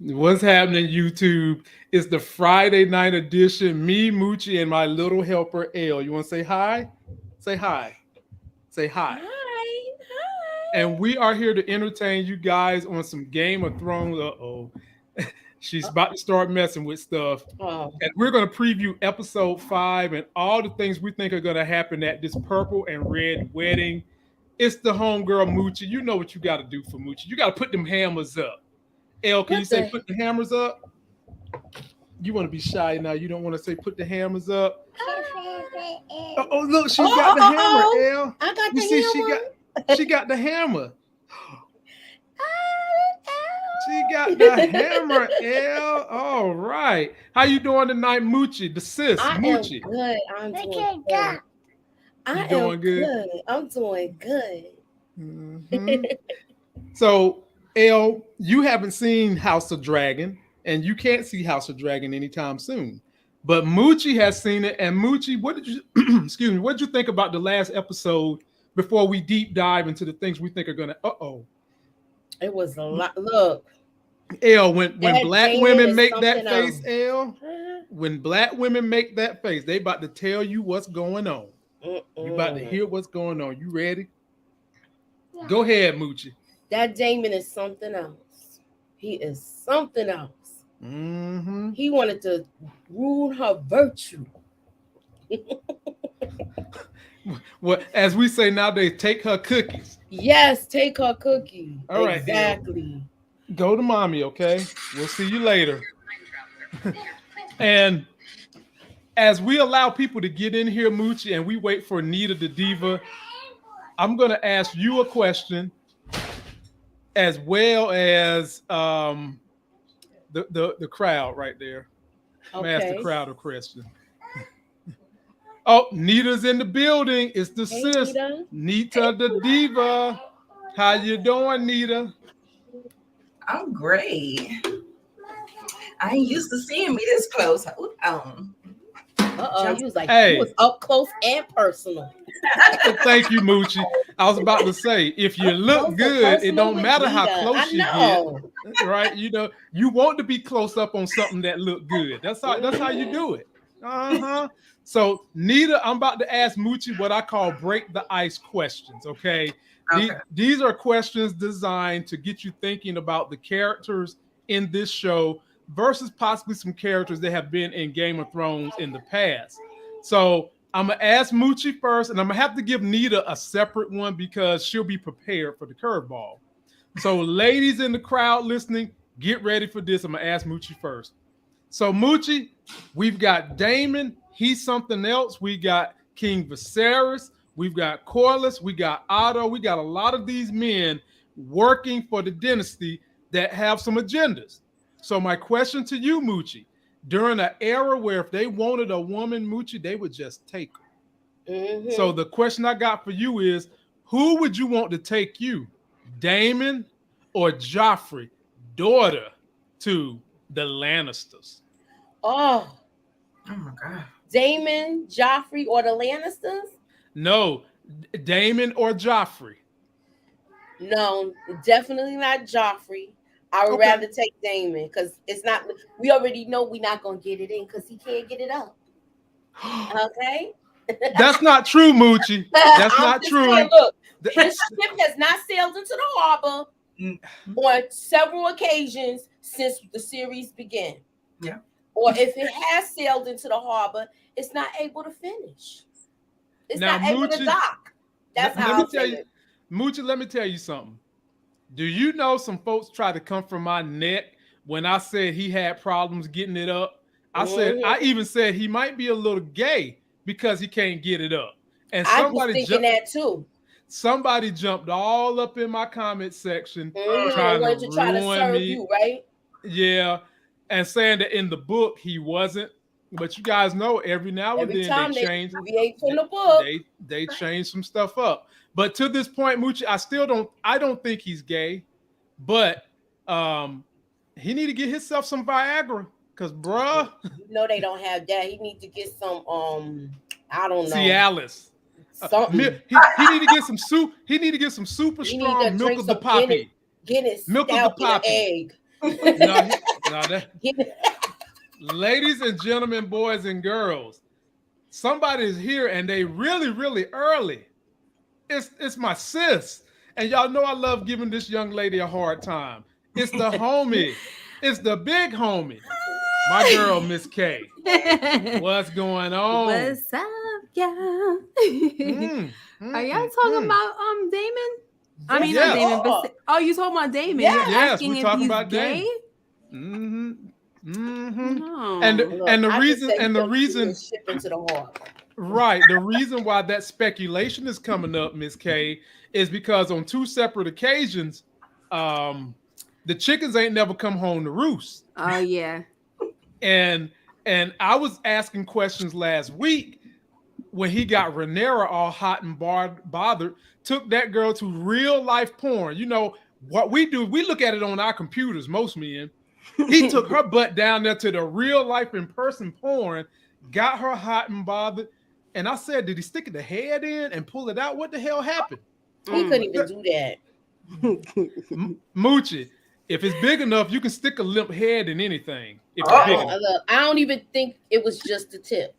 What's happening, YouTube? It's the Friday night edition. Me, Moochie, and my little helper, L. You want to say hi? Say hi. Say hi. Hi. Hi. And we are here to entertain you guys on some Game of Thrones. Uh-oh. She's about to start messing with stuff. Oh. And we're going to preview episode 5 and all the things we think are going to happen at this purple and red wedding. It's the homegirl, Moochie. You know what you got to do for Moochie. You got to put them hammers up. L, can you say put the hammers up? You want to be shy now. You don't want to say put the hammers up. Oh, look, she got the hammer, L. I got you the see, hammer. she got the hammer. She got the hammer, L. All right. How you doing tonight, Moochie? The sis, Moochie. Am good. I'm doing good. I'm doing good. I'm doing good. Mm-hmm. So, L, you haven't seen House of Dragon, and you can't see House of Dragon anytime soon. But Moochie has seen it. And Moochie, what did you excuse me, what did you think about the last episode before we deep dive into the things we think are gonna It was a lot. Look. L, when black women make that face, else. L, when black women make that face, they about to tell you what's going on. You about to hear what's going on. You ready? Yeah. Go ahead, Moochie. That Damon is something else. He is something else. Mm-hmm. He wanted to ruin her virtue. Well, as we say nowadays, take her cookies. Yes, take her cookie. All right, exactly. Go to mommy, okay? We'll see you later. And as we allow people to get in here, Moochie, and we wait for Nita the Diva, I'm going to ask you a question, as well as the crowd right there. I'm going to ask the crowd a question. Oh, Nita's in the building. It's the sis, Nita the Diva. How you doing, Nita? I'm great. I ain't used to seeing me this close. He was like, he was up close and personal. Thank you, Moochie. I was about to say, if you look good, it don't matter how close you get, right? You know, you want to be close up on something that look good. That's how you do it. So, Nita, I'm about to ask Moochie what I call break the ice questions. Okay. These are questions designed to get you thinking about the characters in this show versus possibly some characters that have been in Game of Thrones in the past. So I'm going to ask Moochie first, and I'm going to have to give Nita a separate one because she'll be prepared for the curveball. So ladies in the crowd listening, get ready for this. I'm going to ask Moochie first. So Moochie, we've got Damon. He's something else. We got King Viserys. We've got Corlys. We got Otto. We got a lot of these men working for the dynasty that have some agendas. So my question to you, Moochie, during an era where if they wanted a woman, Moochie, they would just take her. Mm-hmm. So the question I got for you is, who would you want to take you, Daemon or Joffrey, daughter to the Lannisters? Oh my God. Daemon, Joffrey, or the Lannisters? No, Daemon or Joffrey. No, definitely not Joffrey. I would rather take Damon because it's not. We already know we're not gonna get it in because he can't get it up. Okay. That's not true, Moochie. That's not true. Saying, look, his ship has not sailed into the harbor on several occasions since the series began. Yeah. Or if it has sailed into the harbor, it's not able to finish. It's now, not able to dock. That's how I tell you. Moochie, let me tell you something. Do you know some folks try to come from my neck when I said he had problems getting it up? I even said he might be a little gay because he can't get it up. And I was thinking that too. Somebody jumped all up in my comment section trying to serve you, right? Yeah, and saying that in the book he wasn't. But you guys know every now and then they change. From the book. They change some stuff up. But to this point, Moochie, I don't think he's gay, but he need to get himself some Viagra, because bruh. No, they don't have that. He need to get some I don't know. Cialis. Something. He need to get some soup. He need to get some super strong milk of the poppy. Guinness milk of the poppy. Egg. Ladies and gentlemen, boys and girls, somebody is here and they really, really early. It's my sis. And y'all know I love giving this young lady a hard time. It's the homie. It's the big homie. My girl, Miss K. What's going on? What's up, y'all? Are y'all talking about Damon? I mean, not Damon, but you talking about Damon? Yeah. Yes, we're talking about Damon. Oh. And the reason shipping to the heart. Right. The reason why that speculation is coming up, Miss K, is because on 2 separate occasions, the chickens ain't never come home to roost. Oh yeah. And I was asking questions last week when he got Rhaenyra all hot and bothered, took that girl to real life porn. You know what we do? We look at it on our computers, most men. He took her butt down there to the real life in person porn, got her hot and bothered. And I said, did he stick the head in and pull it out? What the hell happened? He couldn't even do that. Moochie, if it's big enough, you can stick a limp head in anything. If I don't even think it was just the tip.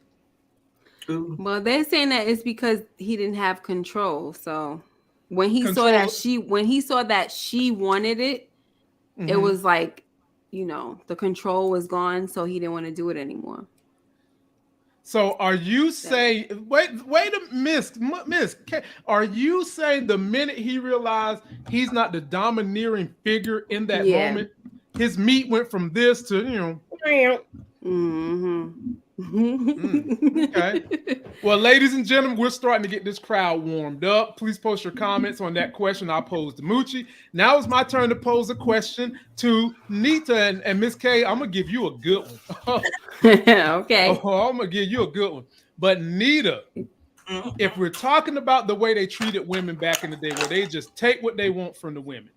Well, they're saying that it's because he didn't have control. So when he saw that she wanted it, it was like, the control was gone, so he didn't want to do it anymore. So are you saying, wait a miss, are you saying the minute he realized he's not the domineering figure in that moment, his meat went from this to, Okay. Well, ladies and gentlemen, we're starting to get this crowd warmed up. Please post your comments on that question I posed to Moochie. Now it's my turn to pose a question to Nita and Miss K. I'm gonna give you a good one. Okay. I'm gonna give you a good one. But Nita, if we're talking about the way they treated women back in the day, where they just take what they want from the women,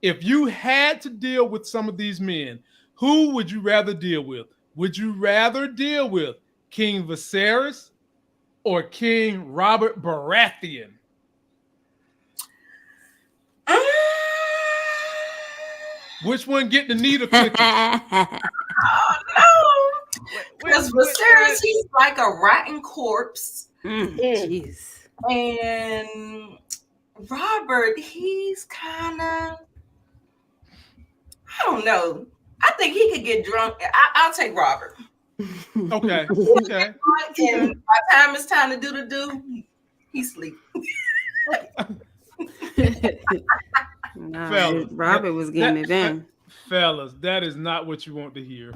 if you had to deal with some of these men, who would you rather deal with? Would you rather deal with King Viserys or King Robert Baratheon? Which one get the needle cookie? Oh no! Because Viserys, he's like a rotten corpse. Jeez. And Robert, he's kind of, I don't know. I think he could get drunk. I'll take Robert. Okay. And by the time it's time to do the do, he sleep. No, Robert was getting it in. Fellas, that is not what you want to hear.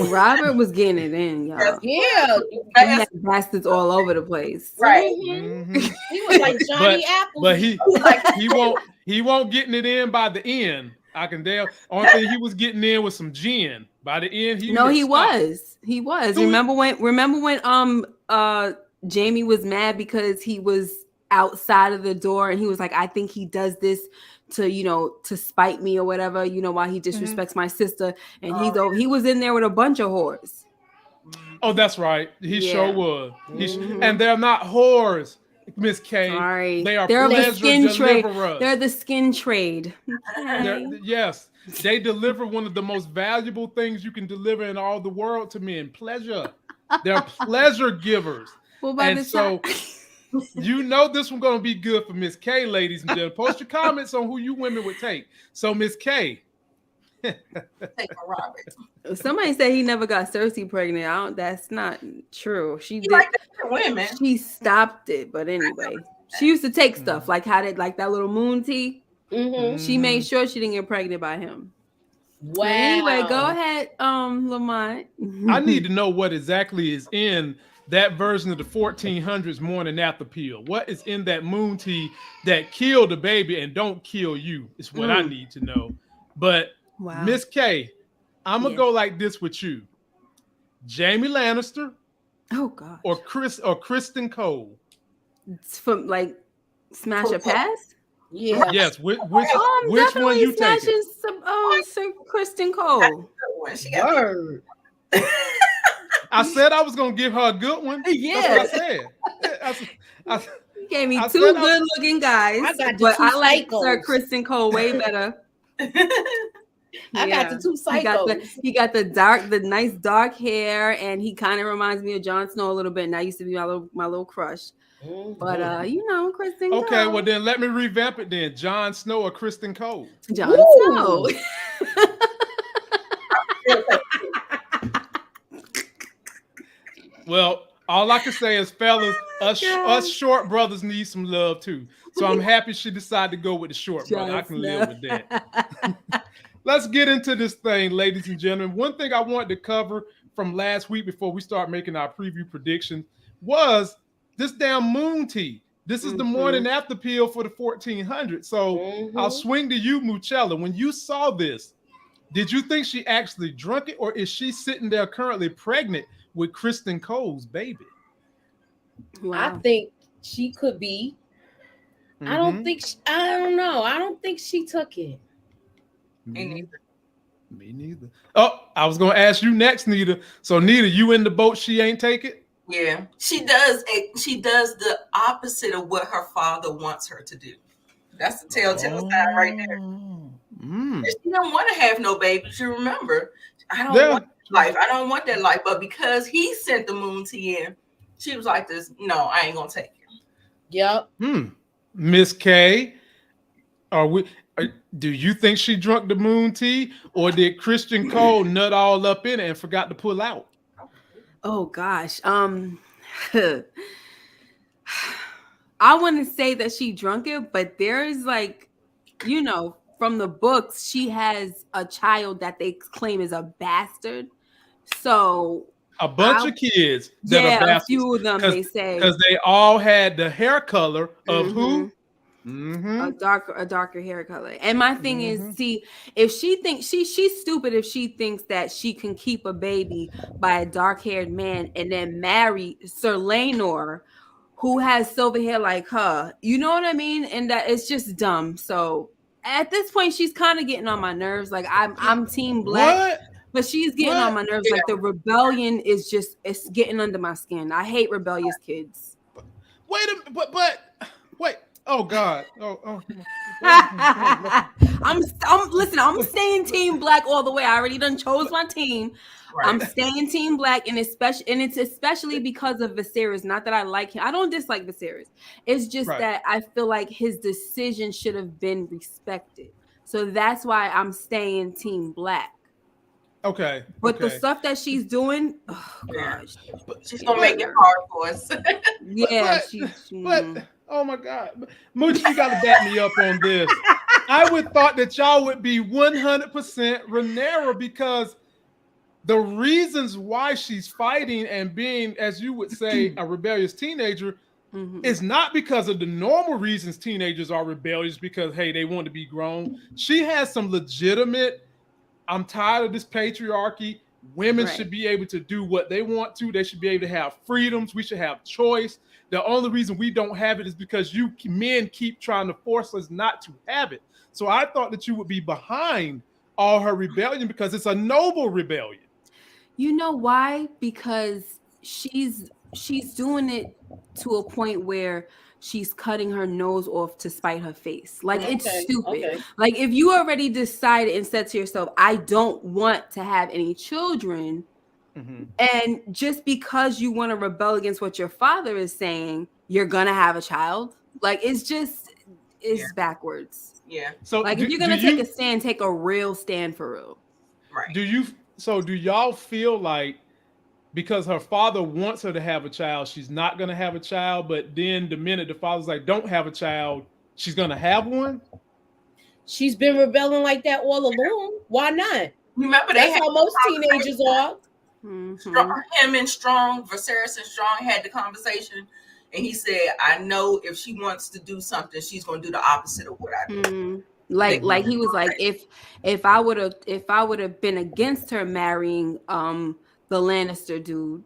Robert was getting it in, y'all. Yeah. He had bastards all over the place. Right. Mm-hmm. He was like Johnny Apple. But he won't getting it in by the end. I can tell. Only thing he was getting in was some gin. By the end, he was. He was. Remember when Jamie was mad because he was outside of the door and he was like, I think he does this to spite me or whatever, while he disrespects my sister. And he was in there with a bunch of whores. Oh, that's right. He sure was. And they're not whores, Miss K. Sorry. They're the skin trade. Deliverers. They're the skin trade. Yes. They deliver one of the most valuable things you can deliver in all the world to men, pleasure. They're pleasure givers. Well, by and the so time... this one's going to be good for Miss K, ladies and gentlemen. Post your comments on who you women would take. So, Miss K. Take a Robert. Somebody said he never got Cersei pregnant. That's not true. She did. Like women. She stopped it, but anyway, she used to take stuff like that little moon tea. She made sure she didn't get pregnant by him. Wow. Anyway, go ahead, Lamont. I need to know what exactly is in that version of the 1400s morning after pill. What is in that moon tea that killed the baby and don't kill you is what I need to know. But Miss K, I'm gonna go like this with you. Jamie Lannister. Oh God. Or Kristen Cole. It's from like Smash or Pass? Yeah. Yes. Which one you taking? Sir Kristen Cole. Word. I said I was gonna give her a good one. Yeah. That's what I said. You gave me two good looking guys, but I like Sir Kristen Cole way better. I got the two psychos. He got the nice dark hair, and he kind of reminds me of Jon Snow a little bit. And that used to be my little crush. But Kristen. Okay, well then let me revamp it then. Jon Snow or Kristen Cole? Jon Snow. Well, all I can say is, fellas, us short brothers need some love too. So I'm happy she decided to go with the short brother. I can live with that. Let's get into this thing, ladies and gentlemen. One thing I wanted to cover from last week before we start making our preview prediction was this damn moon tea. This is the morning after pill for the 1400. So I'll swing to you, Muchella. When you saw this, did you think she actually drunk it, or is she sitting there currently pregnant with Kristen Cole's baby? Wow. I think she could be. I don't know. I don't think she took it. Me neither. Oh, I was gonna ask you next, Nita. So Nita, you in the boat? She ain't take it? Yeah, she does. She does the opposite of what her father wants her to do. That's the telltale sign right there. She don't want to have no babies. You remember, I don't want that life. I don't want that life. But because he sent the moon tea in, she was like this. No, I ain't gonna take it. Yep. Miss K, do you think she drunk the moon tea, or did Kristen Cole nut all up in it and forgot to pull out? Oh gosh. I want to say that she drunk it, but there's from the books, she has a child that they claim is a bastard. So a bunch of kids that are bastards. A few of them, they say. Because they all had the hair color of who? A darker hair color. And my thing is, see, if she thinks she's stupid if she thinks that she can keep a baby by a dark-haired man and then marry Sir Rhaenyra, who has silver hair like her. You know what I mean? And that it's just dumb. So at this point, she's kind of getting on my nerves. Like I'm Team Black. What? But she's getting on my nerves. Like the rebellion is it's getting under my skin. I hate rebellious kids. Wait a minute, but wait. Oh God. I'm staying Team Black all the way. I already done chose my team. Right. I'm staying Team Black, and it's especially because of Viserys. Not that I like him. I don't dislike Viserys. It's just that I feel like his decision should have been respected. So that's why I'm staying Team Black. Okay. But the stuff that she's doing, oh gosh. She's gonna make it hard for us. But oh my God. Moochie, you gotta back me up on this. I would thought that y'all would be 100% Rhaenyra, because the reasons why she's fighting and being, as you would say, a rebellious teenager is not because of the normal reasons teenagers are rebellious, because, hey, they want to be grown. She has some legitimate, I'm tired of this patriarchy. Women should be able to do what they want to. They should be able to have freedoms. We should have choice. The only reason we don't have it is because you men keep trying to force us not to have it. So I thought that you would be behind all her rebellion, because it's a noble rebellion. You know why? Because she's doing it to a point where she's cutting her nose off to spite her face. Like, it's stupid. Okay. Like, if you already decided and said to yourself, I don't want to have any children, and just because you want to rebel against what your father is saying, you're gonna have a child. Like, it's backwards. Yeah. So like, if you're gonna take a stand, take a real stand for real. Right. Do y'all feel like, because her father wants her to have a child, she's not going to have a child, but then the minute the father's like, don't have a child, she's going to have one? She's been rebelling like that all along. Why not? Remember, that's how most teenagers are. Him and Strong, Viserys and Strong had the conversation, and he said, I know if she wants to do something, she's going to do the opposite of what I do. Like he was like, if I would have been against her marrying the Lannister dude,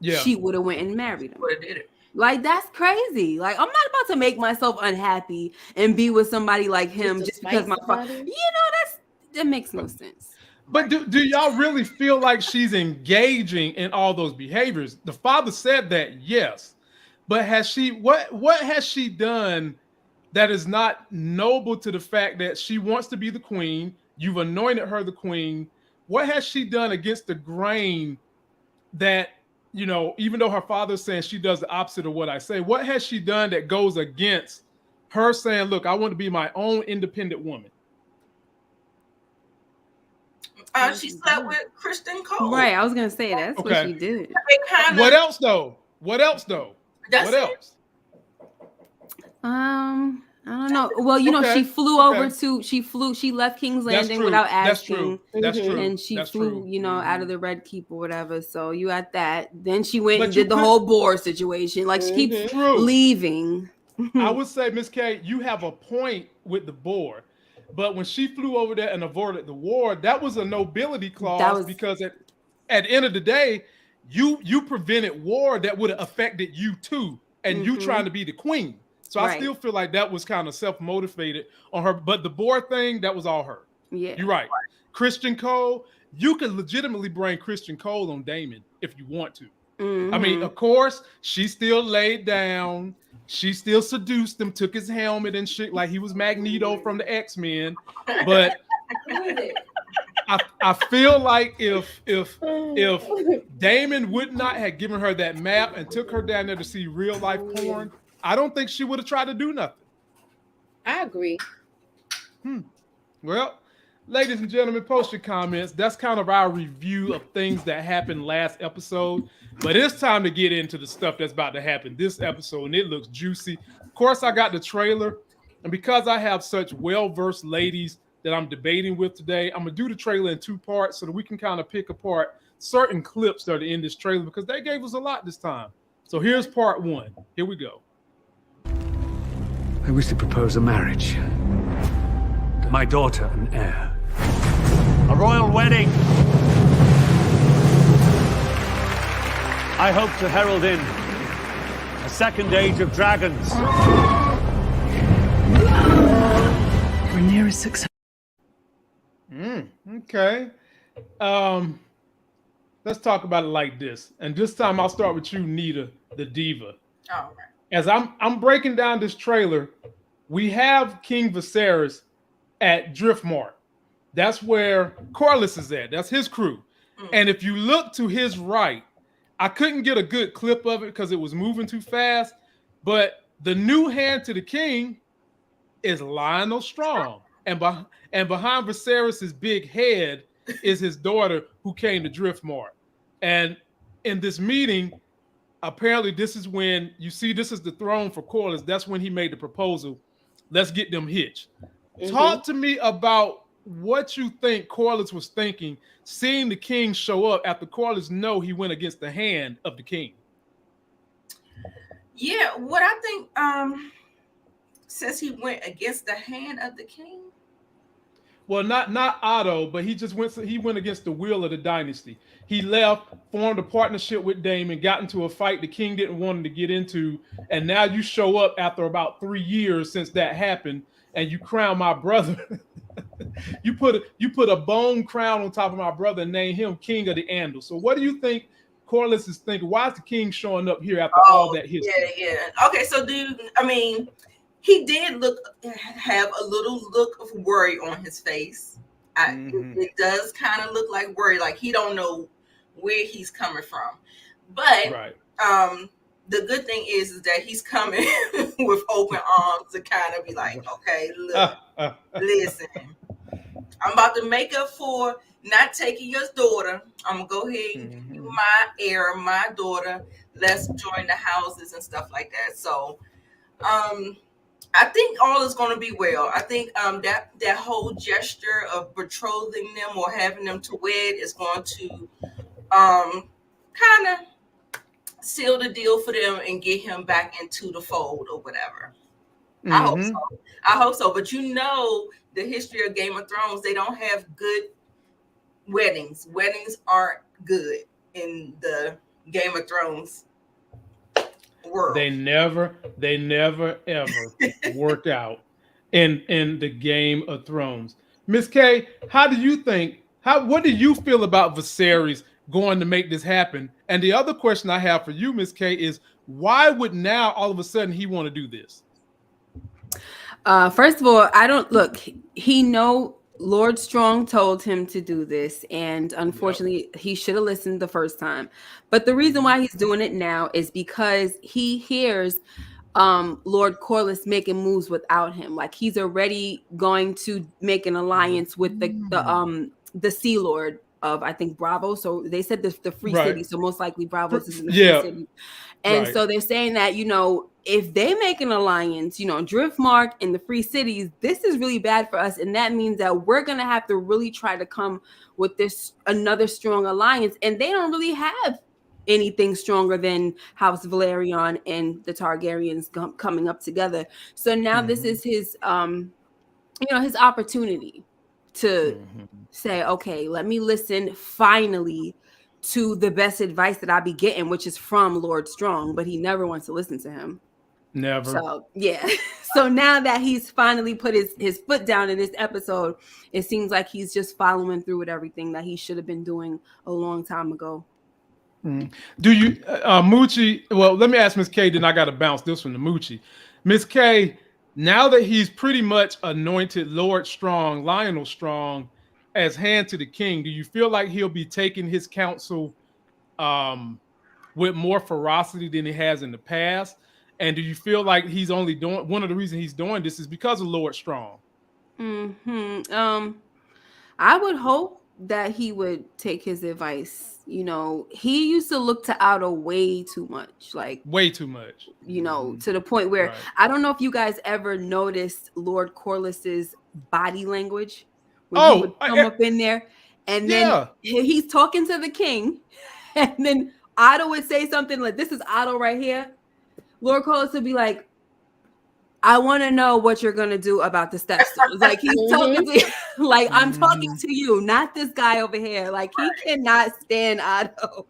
she would have went and married him. Would have did it. Like, that's crazy. Like, I'm not about to make myself unhappy and be with somebody like him just because my father. That makes no sense. But do y'all really feel like she's engaging in all those behaviors? The father said that, yes, but has she? What has she done that is not noble to the fact that she wants to be the queen? You've anointed her the queen. What has she done against the grain that, you know, even though her father's saying she does the opposite of what I say, what has she done that goes against her saying, look, I want to be my own independent woman? She slept with Christian Cole. Right, I was gonna say that's what she did. What else though? What else? I don't know. Well, you know, she flew over to she left King's Landing without asking. That's true. And she flew, you know, out of the Red Keep or whatever. So you had that. Then she went and did the whole boar situation. Like she keeps leaving. I would say, Miss K, you have a point with the boar. But when she flew over there and avoided the war, that was a nobility clause because at the end of the day, you prevented war that would have affected you too, and you trying to be the queen. So I still feel like that was kind of self-motivated on her. But the boar thing, that was all her. Yeah, you're right. Christian Cole, you could legitimately bring Christian Cole on Damon if you want to. I mean, of course, she still laid down. She still seduced him, took his helmet and shit like he was Magneto from the X-Men. But I feel like if Damon would not have given her that map and took her down there to see real life porn, I don't think she would have tried to do nothing. I agree. Well, ladies and gentlemen, post your comments. That's kind of our review of things that happened last episode. But it's time to get into the stuff that's about to happen this episode, and it looks juicy. Of course, I got the trailer. And because I have such well-versed ladies that I'm debating with today, I'm going to do the trailer in 2 parts so that we can kind of pick apart certain clips that are in this trailer because they gave us a lot this time. So here's part 1. Here we go. I wish to propose a marriage. My daughter and heir. A royal wedding. I hope to herald in a second age of dragons. Rhaenyra's success. Okay. Let's talk about it like this. And this time I'll start with you, Nita, the diva. All right. As I'm breaking down this trailer, we have King Viserys at Driftmark. That's where Corlys is at. That's his crew. And if you look to his right, I couldn't get a good clip of it because it was moving too fast. But the new hand to the king is Lionel Strong. And behind Viserys' big head is his daughter who came to Driftmark. And in this meeting, apparently this is when you see this is the throne for Corlys. That's when he made the proposal. Let's get them hitched. Talk to me about what you think Corlys was thinking, seeing the king show up after Corlys know he went against the hand of the king. Yeah, what I think says he went against the hand of the king. Well, not Otto, but he went against the will of the dynasty. He left, formed a partnership with Daemon, got into a fight the king didn't want him to get into, and now you show up after about 3 years since that happened, and you crown my brother. you put a bone crown on top of my brother and name him King of the Andal. So what do you think Corlys is thinking? Why is the king showing up here after all that history? Yeah. Okay, so he did have a little look of worry on his face. It does kind of look like worry, like he don't know where he's coming from. But the good thing is that he's coming with open arms to kind of be like, okay, look, listen, I'm about to make up for not taking your daughter. I'm gonna go ahead and give you my heir, my daughter. Let's join the houses and stuff like that. So, I think all is going to be well. I think that whole gesture of betrothing them or having them to wed is going to kind of seal the deal for them and get him back into the fold or whatever. I hope so. But you know the history of Game of Thrones, they don't have good weddings. Weddings aren't good in the Game of Thrones world. They never ever work out in the Game of Thrones. Miss K, what do you feel about Viserys going to make this happen? And the other question I have for you, Miss K, is why would now all of a sudden he want to do this? First of all, I don't look. He know Lord Strong told him to do this, and unfortunately, he should have listened the first time. But the reason why he's doing it now is because he hears Lord Corlys making moves without him. Like he's already going to make an alliance with the Sea Lord of, I think, Bravo. So they said the free city, so most likely Bravos is in the free city. And so they're saying that, you know, if they make an alliance, you know, Driftmark and the free cities, this is really bad for us. And that means that we're going to have to really try to come with this another strong alliance. And they don't really have anything stronger than House Valerion and the Targaryens coming up together. So now this is his, you know, his opportunity to say, okay, let me listen finally to the best advice that I be getting, which is from Lord Strong, but he never wants to listen to him. Never. So yeah. So now that he's finally put his foot down in this episode, it seems like he's just following through with everything that he should have been doing a long time ago. Do you, Moochie? Well, let me ask Miss K. Then I got to bounce this one to Moochie. Miss K. Now that he's pretty much anointed Lord Strong, Lionel Strong, as hand to the king, do you feel like he'll be taking his counsel with more ferocity than he has in the past? And do you feel like he's only doing, one of the reasons he's doing this is because of Lord Strong? I would hope that he would take his advice. You know, he used to look to Otto way too much, like way too much, you know, to the point where I don't know if you guys ever noticed Lord Corlys's body language. When he would come up in there, and then he's talking to the king, and then Otto would say something like, "This is Otto right here." Lord Corlys would be like, "I want to know what you're gonna do about the stepstones." Like he's talking to, like I'm talking to you, not this guy over here. Like he cannot stand Otto.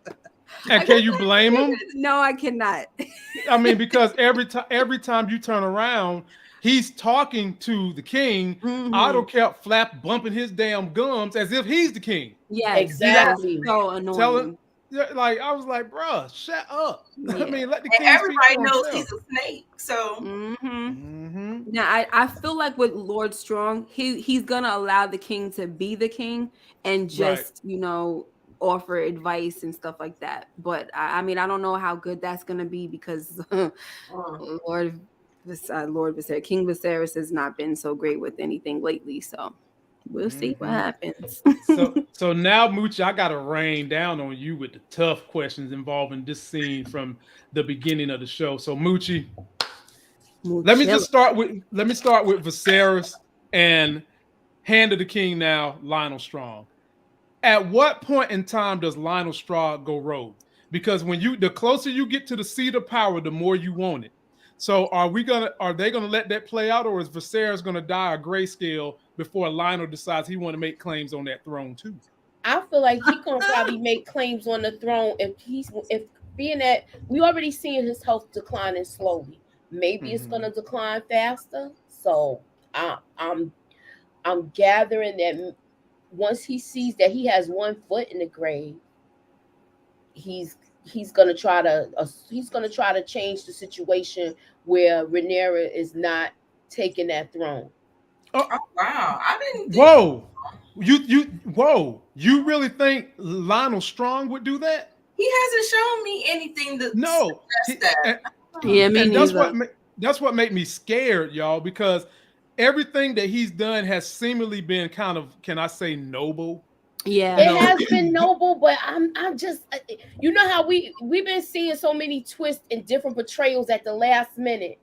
And can you blame him? No, I cannot. I mean, because every time you turn around, he's talking to the king. Otto kept bumping his damn gums as if he's the king. Yeah, exactly. So annoying. Like I was like, bruh, shut up. I mean, let the king. And everybody speak knows himself. he's a snake. So now I feel like with Lord Strong, he's gonna allow the king to be the king and just you know offer advice and stuff like that. But I mean, I don't know how good that's gonna be because Lord Viserys, King Viserys has not been so great with anything lately. So we'll see what happens. so now, Moochie, I gotta rain down on you with the tough questions involving this scene from the beginning of the show. So Moochie, let me start with Viserys and hand of the king now, Lionel Strong. At what point in time does Lionel Strong go rogue? Because the closer you get to the seat of power, the more you want it. So are they gonna let that play out, or is Viserys gonna die a grayscale before Lionel decides he want to make claims on that throne too? I feel like he gonna probably make claims on the throne if being that we already seeing his health declining slowly. Maybe it's gonna decline faster. So I'm gathering that once he sees that he has one foot in the grave, he's gonna try to change the situation where Rhaenyra is not taking that throne. Oh wow! I didn't. You really think Lionel Strong would do that? He hasn't shown me anything to suggest that. That's what made me scared, y'all, because everything that he's done has seemingly been kind of, can I say, noble? Yeah, it has been noble, but I'm just, you know how we've been seeing so many twists and different portrayals at the last minute,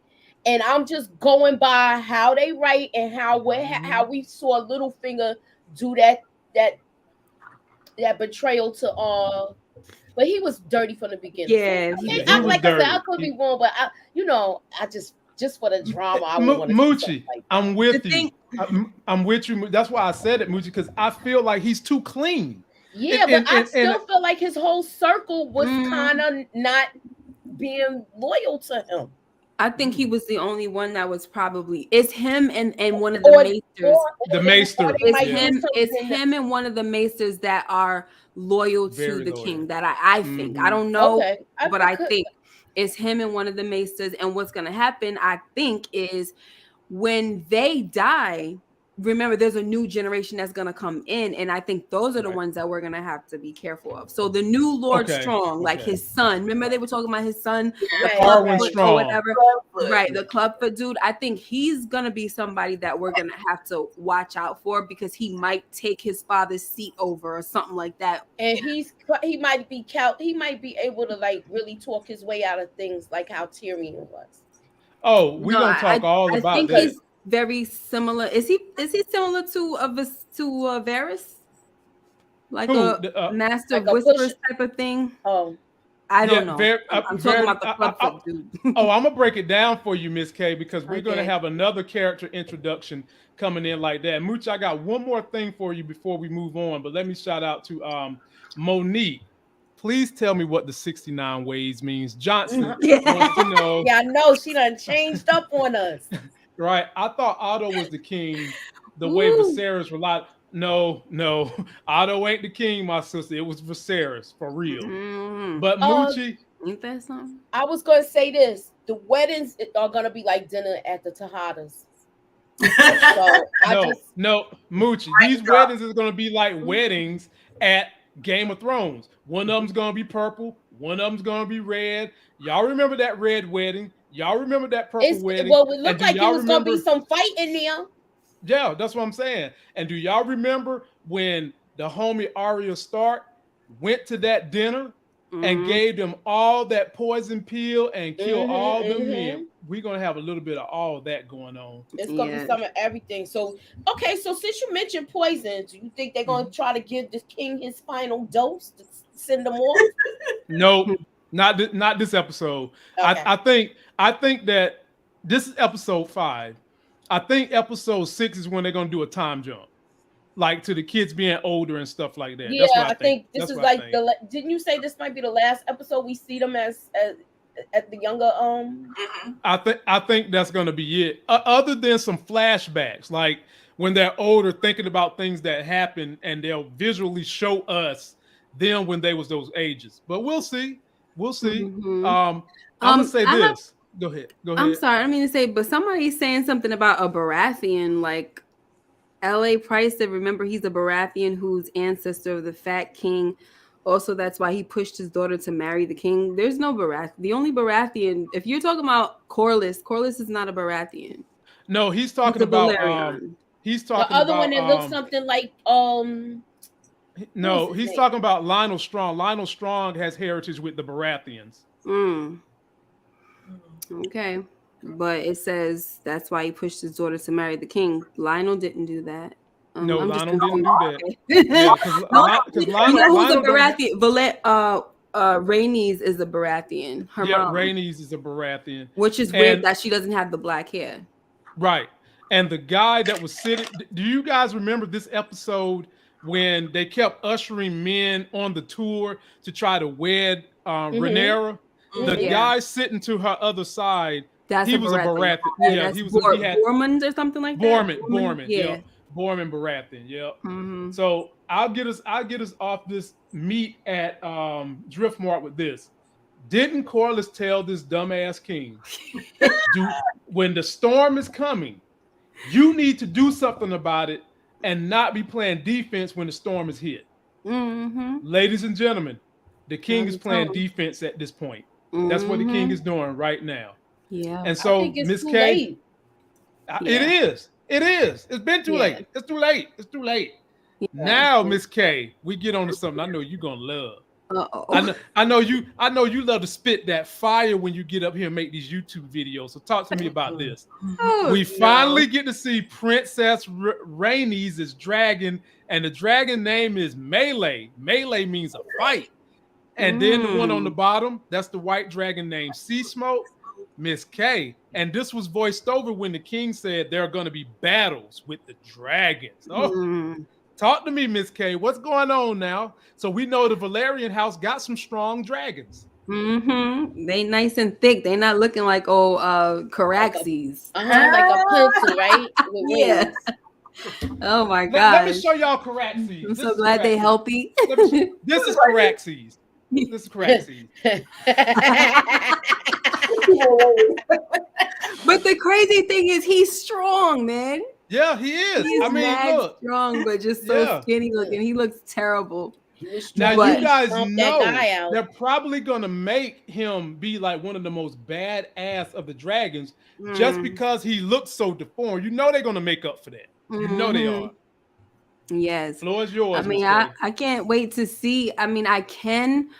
and I'm just going by how they write and how we saw Littlefinger do that betrayal to but he was dirty from the beginning. Yeah, I could be wrong, but I just for the drama, I would want to Moochie, like I'm with you. I'm with you. That's why I said it, Moochie, because I feel like he's too clean. Yeah, but I still feel like his whole circle was kind of not being loyal to him. I think he was the only one that was probably. It's him and one of the maesters. The maester. It's him and one of the maesters that are loyal to the king. That I think. I don't know, but I think it's him and one of the maesters. And what's going to happen, I think, is when they die, remember, there's a new generation that's gonna come in, and I think those are the ones that we're gonna have to be careful of. So the new Lord Strong, like his son. Remember they were talking about his son, Harwin Strong, or whatever. Right, the Clubfoot dude. I think he's gonna be somebody that we're gonna have to watch out for because he might take his father's seat over or something like that. And he might be able to like really talk his way out of things like how Tyrion was. Oh, we're gonna talk all about think that. He's very similar. Is he similar to Varys? Like a master like whispers type of thing? Oh, I don't know. I'm talking about the Clubfoot dude. I'm gonna break it down for you, Miss K, because we're gonna have another character introduction coming in like that. Mooch, I got one more thing for you before we move on, but let me shout out to Monique. Please tell me what the 69 ways means. Johnson wants to know. Yeah, I know she done changed up on us. Right. I thought Otto was the king the way Viserys relied. No. Otto ain't the king, my sister. It was Viserys, for real. But Moochie. Ain't that something? I was going to say this. The weddings are going to be like dinner at the Tejadas. No, Moochie. These weddings is going to be like weddings at Game of Thrones. One of them's going to be purple. One of them's going to be red. Y'all remember that red wedding? Y'all remember that purple wedding? Well, it looked like it was going to be some fight in there. Yeah, that's what I'm saying. And do y'all remember when the homie Arya Stark went to that dinner and gave them all that poison pill and killed all them men? We're going to have a little bit of all that going on. It's going to be some of everything. So since you mentioned poison, do you think they're going to try to give the king his final dose to send him off? No, not this episode. Okay. I think that this is episode 5. I think episode 6 is when they're going to do a time jump, like to the kids being older and stuff like that. Yeah, that's what I think this is like didn't you say this might be the last episode we see them as the younger I think that's going to be it. Other than some flashbacks, like when they're older, thinking about things that happened, and they'll visually show us them when they was those ages. But we'll see. I'm gonna say this. Go ahead. I'm sorry, I mean to say, but somebody's saying something about a Baratheon, like L.A. Price said, remember he's a Baratheon who's ancestor of the Fat King. Also, that's why he pushed his daughter to marry the king. There's no Baratheon. The only Baratheon, if you're talking about Corlys is not a Baratheon. No, he's talking about he's talking the other about, one that looks something like No, he's talking about Lionel Strong. Lionel Strong has heritage with the Baratheons. Okay, but it says that's why he pushed his daughter to marry the king. Lionel didn't do that. No, Lionel didn't do that. Who's a Baratheon? Rhaenys is a Baratheon. Her mom. Rhaenys is a Baratheon. Which is weird that she doesn't have the black hair. Right. And the guy that was sitting, do you guys remember this episode when they kept ushering men on the tour to try to wed Rhaenyra? The guy sitting to her other side, he was a Baratheon. Yeah, he was Bormund or something like that. Bormund. Yeah. Bormund Baratheon. Yeah. So I'll get us off this meet at Driftmark with this. Didn't Corlys tell this dumbass king, when the storm is coming, you need to do something about it and not be playing defense when the storm is hit? Ladies and gentlemen, the king is playing defense at this point. That's what the king is doing right now. Yeah. And so, Miss K, it is. It's been too late. It's too late. Yeah. Now, Miss K, we get on to something I know you're gonna love. I know you love to spit that fire when you get up here and make these YouTube videos. So talk to me about this. We finally get to see Princess Rhaenys' dragon, and the dragon name is Melee. Melee means a fight. And then the one on the bottom, that's the white dragon named Sea Smoke, Miss K. And this was voiced over when the king said there are going to be battles with the dragons. Talk to me, Miss K. What's going on now? So we know the Valyrian house got some strong dragons. They nice and thick. They not looking like Caraxes. Like a pencil, right? Yeah. Oh my God. Let me show y'all Caraxes. I'm so glad they healthy. This is Caraxes. This is Caraxes. But the crazy thing is he's strong, man. Yeah, he is. He's look, strong, but just so skinny looking. He looks terrible. Now you guys know they're probably gonna make him be like one of the most badass of the dragons just because he looks so deformed. You know they're gonna make up for that. You know they are. Yes. Floor is yours. I mean, I can't wait to see. I mean, I can,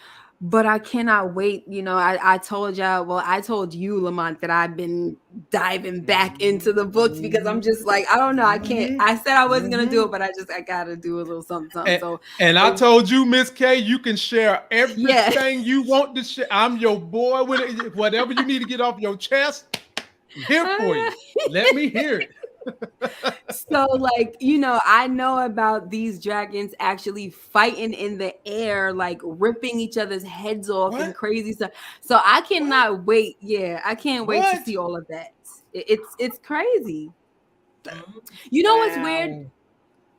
but I cannot wait. You know, I told y'all, well, I told you, Lamont, that I've been diving back into the books because I'm just like, I don't know. I can't. I said I wasn't going to do it, but I got to do a little something. And I told you, Miss K, you can share everything you want to share. I'm your boy with it. Whatever you need to get off your chest, I'm here for you. Let me hear it. So, like, you know, I know about these dragons actually fighting in the air, like ripping each other's heads off and crazy stuff. So I cannot wait. Yeah, I can't wait to see all of that. It's crazy. You know what's weird?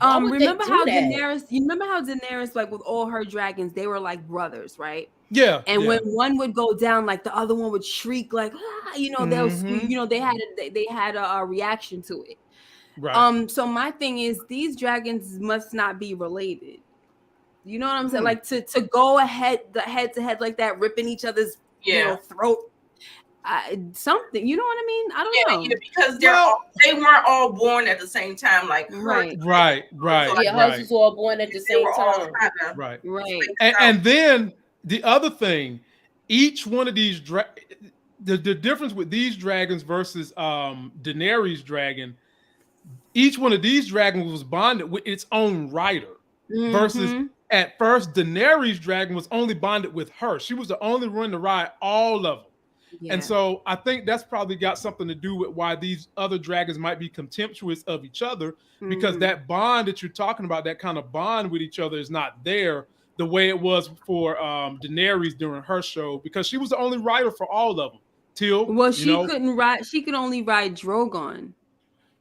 Remember how Daenerys, like with all her dragons, they were like brothers, right? Yeah. And when one would go down, like the other one would shriek, like, you know, they'll, you know, they had a reaction to it. Right. So my thing is, these dragons must not be related. You know what I'm saying? Like to go head to head like that, ripping each other's you know, throat. Something, you know what I mean? I don't know. Yeah, because they weren't all born at the same time, like right. Yeah, hers was all born at the same time. Right. And then the other thing, each one of these the difference with these dragons versus Daenerys' dragon, each one of these dragons was bonded with its own rider. Versus at first, Daenerys' dragon was only bonded with her. She was the only one to ride all of them. Yeah. And so I think that's probably got something to do with why these other dragons might be contemptuous of each other, because that bond that you're talking about, that kind of bond with each other, is not there the way it was for Daenerys during her show, because she was the only rider for all of them. She couldn't ride. She could only ride Drogon.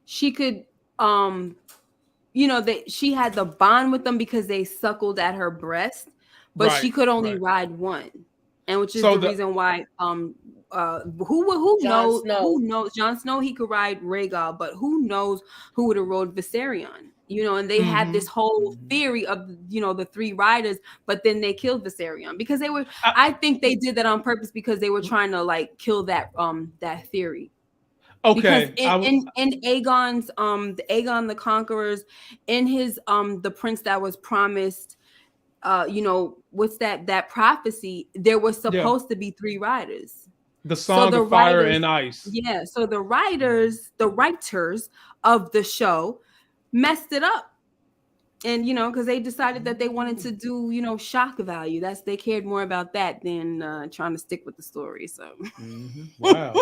She could, you know, that she had the bond with them because they suckled at her breast, but she could only ride one, and which is the reason why who knows Jon Snow, he could ride Rhaegal, but who knows who would have rode Viserion, you know? And they had this whole theory of, you know, the three riders, but then they killed Viserion because they were I think they did that on purpose because they were trying to like kill that that theory. Okay. Because in Aegon's the Aegon the Conqueror's, in his the prince that was promised, you know, what's that prophecy, there was supposed to be three riders. The Song of Fire and Ice. Yeah. So the writers of the show messed it up. And, you know, because they decided that they wanted to do, you know, shock value. They cared more about that than trying to stick with the story. So, wow.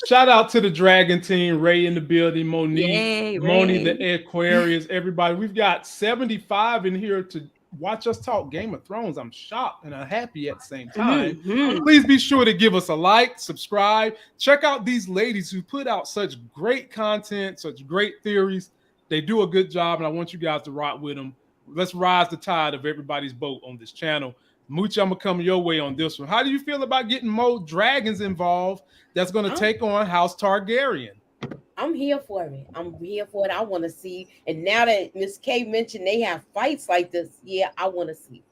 Shout out to the Dragon team, Ray in the building, Monique, Yay, Moni the Aquarius, everybody. We've got 75 in here to watch us talk Game of Thrones. I'm shocked and I'm happy at the same time. Please be sure to give us a like, subscribe, check out these ladies who put out such great content, such great theories. They do a good job, and I want you guys to rock with them. Let's rise the tide of everybody's boat on this channel. Moochie, I'm gonna come your way on this one. How do you feel about getting more dragons involved that's going to take on House Targaryen? I'm here for it. I want to see. And now that Miss K mentioned they have fights like this, yeah, I want to see.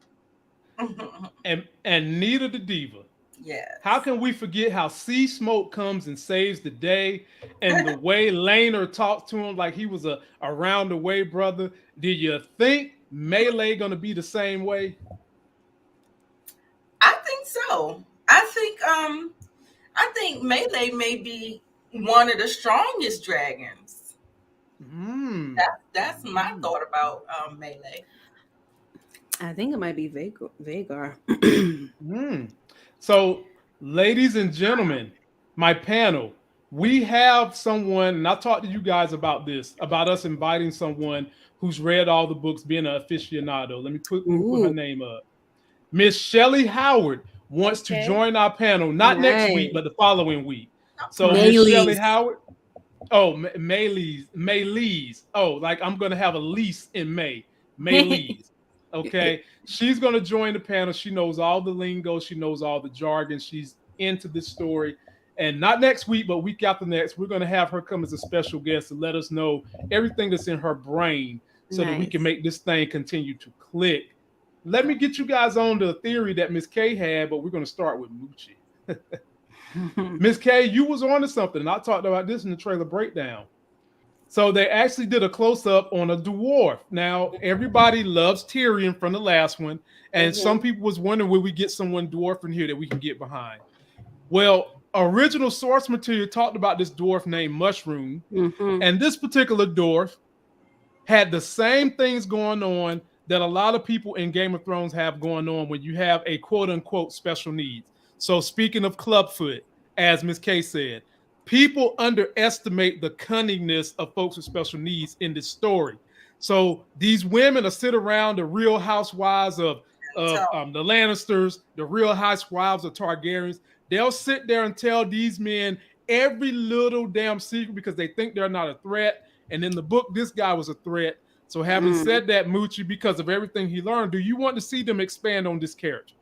and Nita the Diva. Yeah. How can we forget how Sea Smoke comes and saves the day, and the way Rhaenyra talked to him like he was a round the way brother? Do you think Melee gonna be the same way? I think so. I think Melee may be one of the strongest dragons. That's my thought about Melee. I think it might be Vhagar. So, ladies and gentlemen, my panel, we have someone, and I talked to you guys about this, about us inviting someone who's read all the books, being an aficionado. Let me put her name up. Miss Shelley Howard wants to join our panel, not next week, but the following week. So Miss Shelley Howard, Maylees. Oh, like I'm going to have a lease in May. Maylees. Okay. She's going to join the panel. She knows all the lingo. She knows all the jargon. She's into this story. And not next week, but week after next, we're going to have her come as a special guest to let us know everything that's in her brain so that we can make this thing continue to click. Let me get you guys on the theory that Miss K had, but we're going to start with Moochie. Miss K, you was on to something, and I talked about this in the trailer breakdown. So they actually did a close-up on a dwarf. Now, everybody loves Tyrion from the last one, and some people was wondering, will we get someone dwarf in here that we can get behind? Well, original source material talked about this dwarf named Mushroom, and this particular dwarf had the same things going on that a lot of people in Game of Thrones have going on when you have a quote-unquote special needs. So speaking of Clubfoot, as Ms. K said, people underestimate the cunningness of folks with special needs in this story. So these women are sit around the real housewives of the Lannisters, the real housewives of Targaryens. They'll sit there and tell these men every little damn secret because they think they're not a threat. And in the book, this guy was a threat. So having said that, Moochie, because of everything he learned, do you want to see them expand on this character?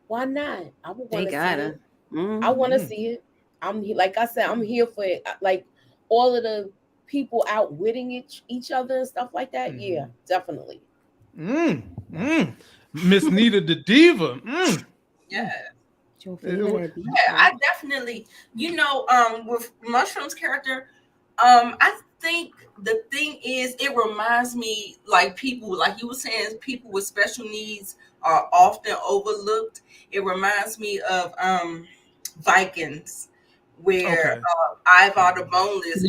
Why not? I would want to see it. I want to see it. Like I said, I'm here for it. Like all of the people outwitting each other and stuff like that. Yeah, definitely. Miss Nita the Diva. Yeah. I definitely, with Mushroom's character, I think the thing is, it reminds me, like people, like you were saying, people with special needs are often overlooked. It reminds me of Vikings, where Ivar the Boneless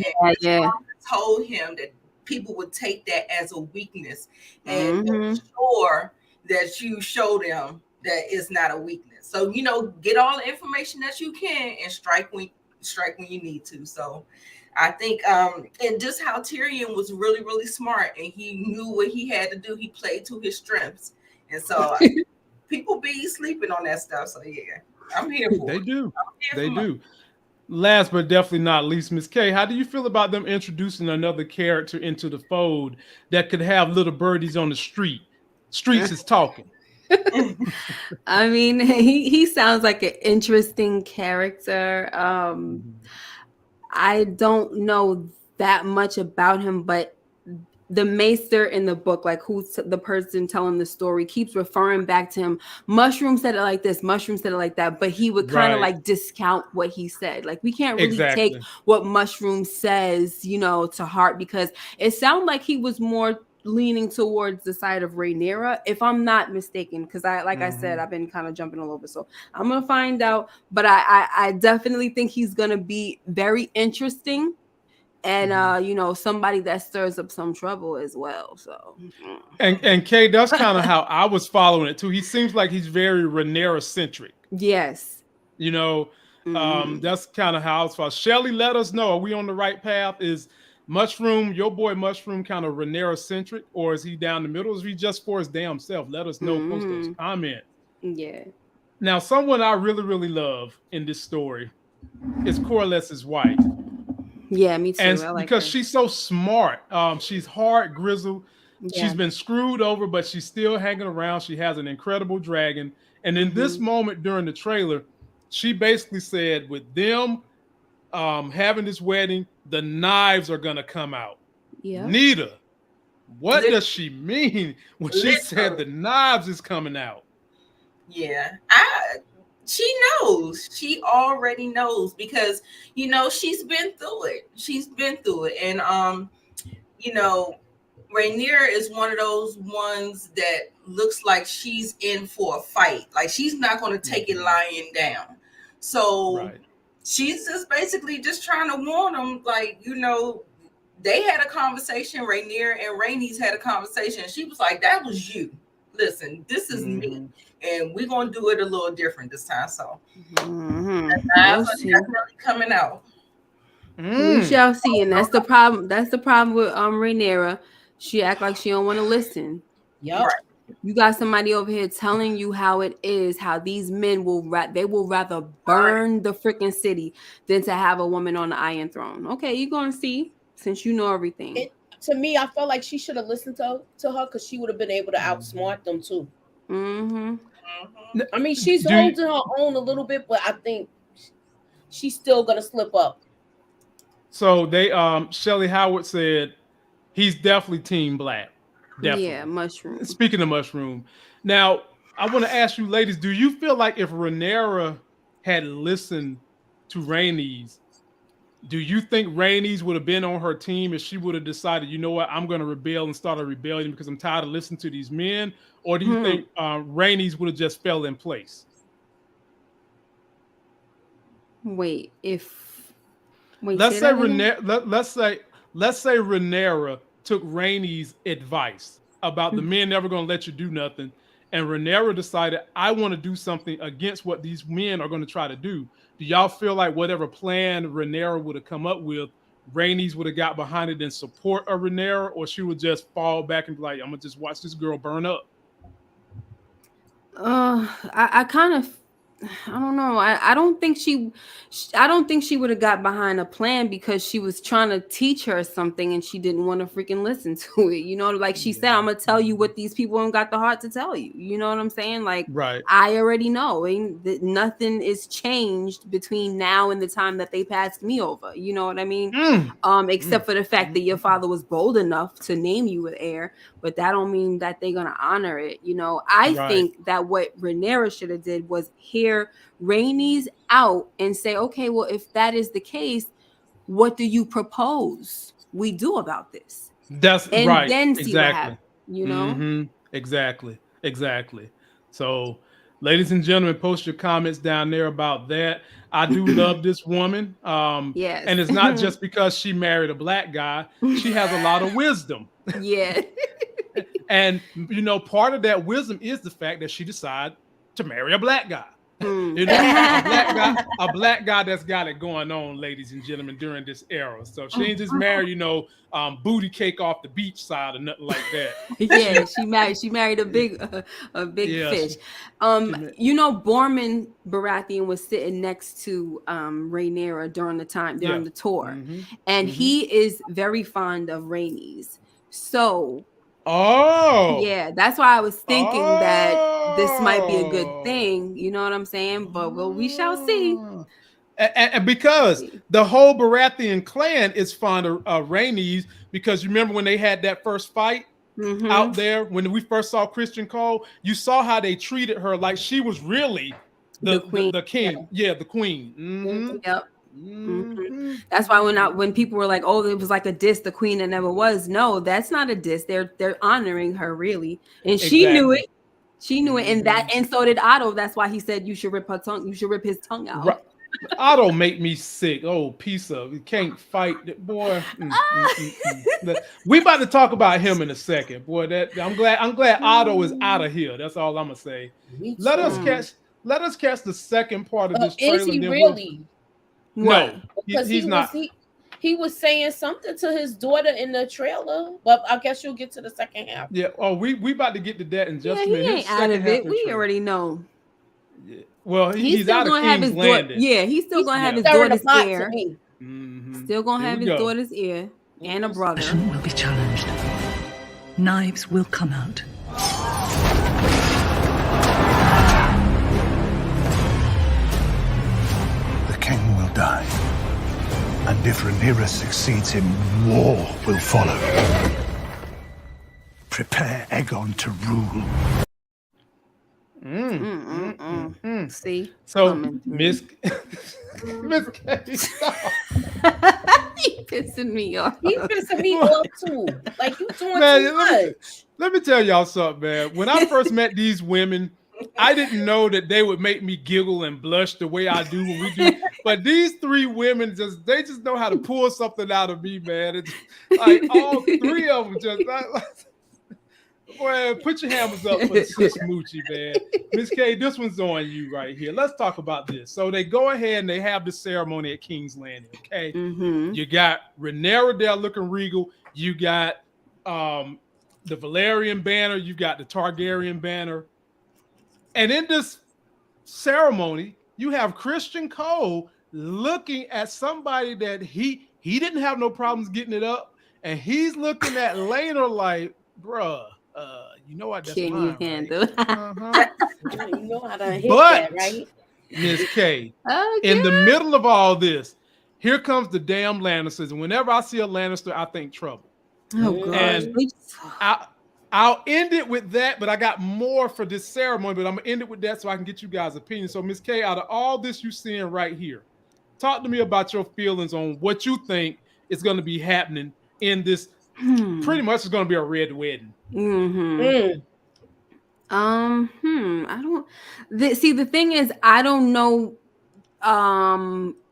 told him that people would take that as a weakness and ensure that you show them that it's not a weakness. So, get all the information that you can and strike when you need to. So I think and just how Tyrion was really, really smart and he knew what he had to do. He played to his strengths. And so people be sleeping on that stuff. So yeah, I'm here for it. They do. Last but definitely not least, Miss K, how do you feel about them introducing another character into the fold that could have little birdies on the street? Streets is talking. I mean, he sounds like an interesting character. I don't know that much about him, but the maester in the book, like who's the person telling the story, keeps referring back to him. Mushroom said it like this, Mushroom said it like that, but he would kind of like discount what he said. Like we can't really take what Mushroom says, to heart, because it sounded like he was more leaning towards the side of Rhaenyra, if I'm not mistaken, because I said, I've been kind of jumping all over, so I'm gonna find out. But I definitely think he's gonna be very interesting, and somebody that stirs up some trouble as well. So and Kay, that's kind of how I was following it too. He seems like he's very Rhaenyra centric. Yes. That's kind of how I was following. Shelly, let us know, are we on the right path? Is Mushroom, your boy Mushroom, kind of Rhaenyra centric, or is he down the middle? Is he just for his damn self? Let us know. Post those comments. Yeah. Now, someone I really, really love in this story is Corliss's wife. Yeah, me too. And I like because her. she's so smart. She's hard, grizzled. Yeah. She's been screwed over, but she's still hanging around. She has an incredible dragon. And in this moment during the trailer, she basically said, with them having this wedding, the knives are gonna come out. Yeah. Nita, what does she mean when she said the knives is coming out? Yeah, she knows. She already knows because she's been through it. And Rhaenyra is one of those ones that looks like she's in for a fight. Like she's not going to take it lying down. So she's just basically just trying to warn them, like, they had a conversation. Rhaenyra and Rhaenys had a conversation. She was like, that was you. Listen, this is me. And we're going to do it a little different this time. So the knives are definitely coming out. We shall see. And that's the problem. That's the problem with Rhaenyra. She act like she don't want to listen. Yep. Right. You got somebody over here telling you how it is, how these men will rather burn the freaking city than to have a woman on the Iron Throne. Okay, you're going to see, since you know everything. To me, I felt like she should have listened to her because she would have been able to outsmart them too. I mean, she's holding her own a little bit, but I think she's still gonna slip up. So they Shelly Howard said he's definitely team black. Definitely. Yeah, mushroom. Speaking of mushroom, now I want to ask you ladies, do you feel like if Rhaenyra had listened to Rhaenys, do you think Rhaenys would have been on her team if she would have decided, you know what, I'm going to rebel and start a rebellion because I'm tired of listening to these men? Or do you think Rhaenys would have just fell in place? Wait, let's say Rhaenyra took Rhaenys' advice about the men never going to let you do nothing, and Rhaenyra decided, I want to do something against what these men are going to try to do. Do y'all feel like whatever plan Rhaenyra would have come up with, Rhaenys would have got behind it in support of Rhaenyra, or she would just fall back and be like, I'm gonna just watch this girl burn up? I don't know. I don't think she would have got behind a plan because she was trying to teach her something and she didn't want to freaking listen to it. You know, like she said, I'm gonna tell you what these people don't got the heart to tell you. You know what I'm saying? Like, right. I already know that nothing is changed between now and the time that they passed me over. You know what I mean? Except for the fact that your father was bold enough to name you with heir, but that don't mean that they're gonna honor it. You know, I think that what Rhaenyra should have did was hear Rhaenys out and say, okay, well, if that is the case, what do you propose we do about this? That's and right. Then see what happens, you know? Exactly. So, ladies and gentlemen, post your comments down there about that. I do love this woman. Yes. And it's not just because she married a black guy. She has a lot of wisdom. Yeah. And, you know, part of that wisdom is the fact that she decided to marry a black guy. You know, a black guy that's got it going on, ladies and gentlemen, during this era. So she ain't just married, you know, booty cake off the beach side or nothing like that. Yeah, she married a big fish. You know, Borman Baratheon was sitting next to Rhaenyra during the tour, and he is very fond of Rhaenys. So. Oh, yeah, that's why I was thinking that this might be a good thing. You know what I'm saying? But we shall see. And because the whole Baratheon clan is fond of Rhaenys, because you remember when they had that first fight out there, when we first saw Christian Cole, you saw how they treated her like she was really the queen. The king. Yeah, the queen. Yep. That's why when people were like, oh, it was like a diss, the queen that never was. No, that's not a diss. They're honoring her, really, and she knew it. She knew it, and so did Otto. That's why he said you should rip her tongue. You should rip his tongue out. Right. Otto make me sick. Oh, piece of he can't fight, boy. We about to talk about him in a second, boy. I'm glad Otto is out of here. That's all I'm gonna say. Let us catch the second part of this trailer. Is he really? No, he's not. He was saying something to his daughter in the trailer, but I guess you'll get to the second half. Yeah. Oh, we about to get to that in just a minute. He ain't out of it. We already know. Yeah. Well, he's out of King's Landing. He's still gonna have his daughter's ear. Still gonna have his daughter's ear and a brother. Passion will be challenged. Knives will come out. King will die, and if Rhaenyra succeeds him, war will follow. Prepare Aegon to rule. See, so Miss K, stop. He pissing me off. He pissing me off too. Like you doing too much. Let me tell y'all something, man. When I first met these women, I didn't know that they would make me giggle and blush the way I do when we do. But these three women they just know how to pull something out of me, man. It's like all three of them just. Boy, put your hammers up for the sis Moochie, man. Miss K, this one's on you right here. Let's talk about this. So they go ahead and they have the ceremony at King's Landing. Okay, you got Rhaenyra there looking regal. You got the Valyrian banner. You got the Targaryen banner. And in this ceremony, you have Christian Cole looking at somebody that he didn't have no problems getting it up, and he's looking at Rhaenyra like, bruh, you know what? That's can mine, you handle? Right? You know how to hit that, right? Miss K. In the middle of all this, here comes the damn Lannisters. And whenever I see a Lannister, I think trouble. Oh, God. And I'll end it with that, but I got more for this ceremony, but I'm going to end it with that so I can get you guys' opinion. So, Miss K, out of all this you're seeing right here, talk to me about your feelings on what you think is going to be happening in this. Pretty much it's going to be a red wedding. I don't see. The thing is, I don't know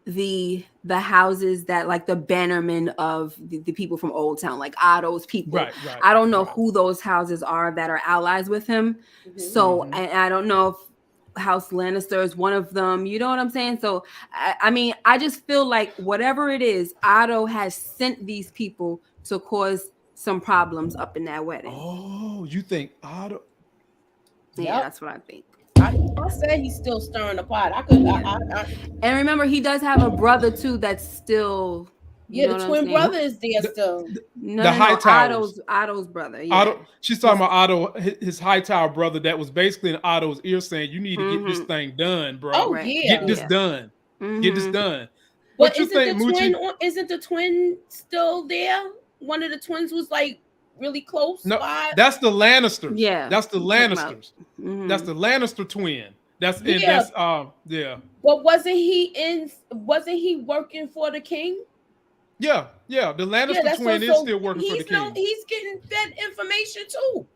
the houses that, like, the bannermen of the people from Old Town, like Otto's people. Right. I don't know who those houses are that are allies with him. So I don't know if House Lannister is one of them. You know what I'm saying? So I mean, I just feel like whatever it is, Otto has sent these people to cause some problems up in that wedding. Oh, you think Otto? Yeah, that's what I think. I said he's still stirring the pot. And remember, he does have a brother too that's still. The twin brother is there still. The Hightowers. Otto's brother. Yeah. Otto, she's talking about Otto, his Hightower brother that was basically in Otto's ear saying, "You need to get this thing done, bro. Oh yeah, get this done. Get this done." But isn't the twin still there? One of the twins was like really close. No, that's the Lannisters. Yeah, that's the Lannisters. That's the Lannister twin. But wasn't he working for the king? Yeah. The Lannister twin is still working for the king. He's getting that information too.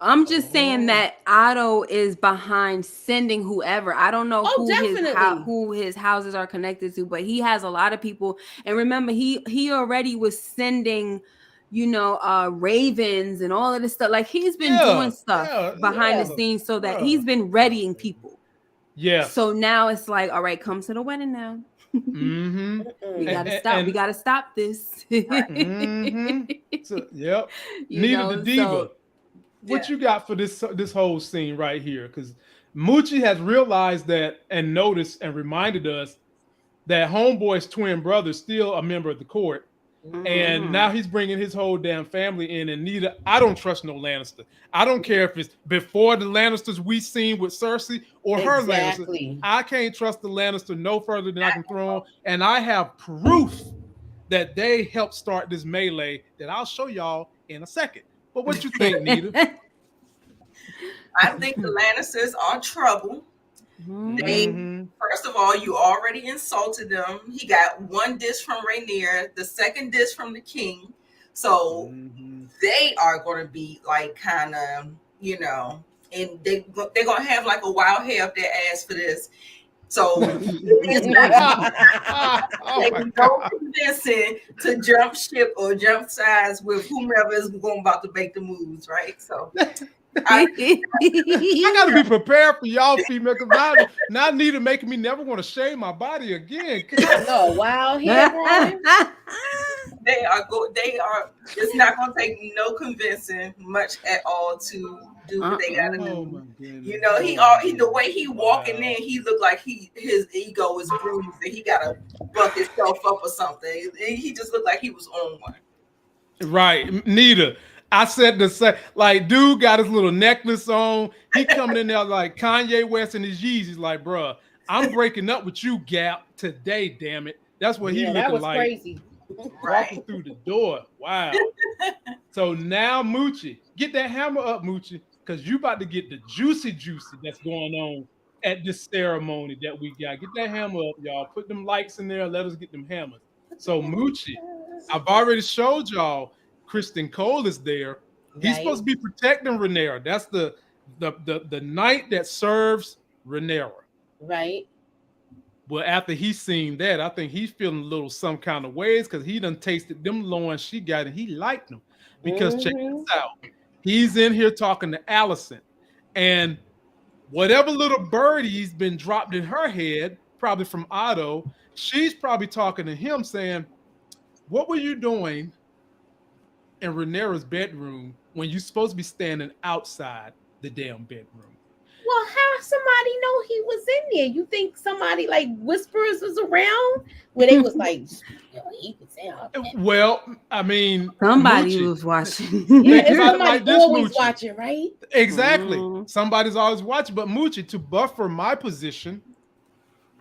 I'm just saying that Otto is behind sending whoever. I don't know who his houses are connected to, but he has a lot of people. And remember, he already was sending, ravens and all of this stuff. Like, he's been doing stuff behind the scenes so that he's been readying people. Yeah. So now it's like, all right, come to the wedding now. We gotta stop. We gotta stop this. So, Nita the Diva. What you got for this whole scene right here? Because Moochie has realized that and noticed and reminded us that Homeboy's twin brother is still a member of the court. And now he's bringing his whole damn family in. And Nita, I don't trust no Lannister. I don't care if it's before the Lannisters we seen with Cersei or her Lannister. I can't trust the Lannister no further than I can throw them. And I have proof that they helped start this melee that I'll show y'all in a second. But what you think, Nita? I think the Lannisters are trouble. They, first of all, you already insulted them. He got one dish from Rhaenyra, the second dish from the king. So they are going to be like kind of, and they're going to have like a wild hair up their ass for this. So it's no convincing to jump ship or jump sides with whomever is about to make the moves, right? So I gotta be prepared for y'all female, because now Nita making me never want to shave my body again. No, wow, they are. It's not gonna take no convincing much at all to do what they gotta do. He the way he walking in, he looked like his ego is bruised and he gotta buck himself up or something. He just looked like he was on one. Right, Nita. I said the same. Like, dude got his little necklace on. He coming in there like Kanye West and his Yeezys. Like, bruh, I'm breaking up with you, Gap, today. Damn it. That's what he looking like. Crazy. Walking through the door. Wow. So now, Moochie, get that hammer up, Moochie, because you about to get the juicy that's going on at this ceremony that we got. Get that hammer up, y'all. Put them lights in there. Let us get them hammers. So, Moochie, I've already showed y'all. Kristen Cole is there. He's supposed to be protecting Rhaenyra. That's the knight that serves Rhaenyra. Right. Well, after he's seen that, I think he's feeling a little some kind of ways because he done tasted them loins she got and he liked them. Because check this out. He's in here talking to Allison. And whatever little birdie's been dropped in her head, probably from Otto, she's probably talking to him saying, what were you doing in Rhaenyra's bedroom when you're supposed to be standing outside the damn bedroom? Well, how somebody know he was in there? You think somebody like whispers was around where they was like, he was out. Well, I mean, somebody was watching. Somebody like always watching, right? Exactly. Somebody's always watching. But Moochie, to buffer my position,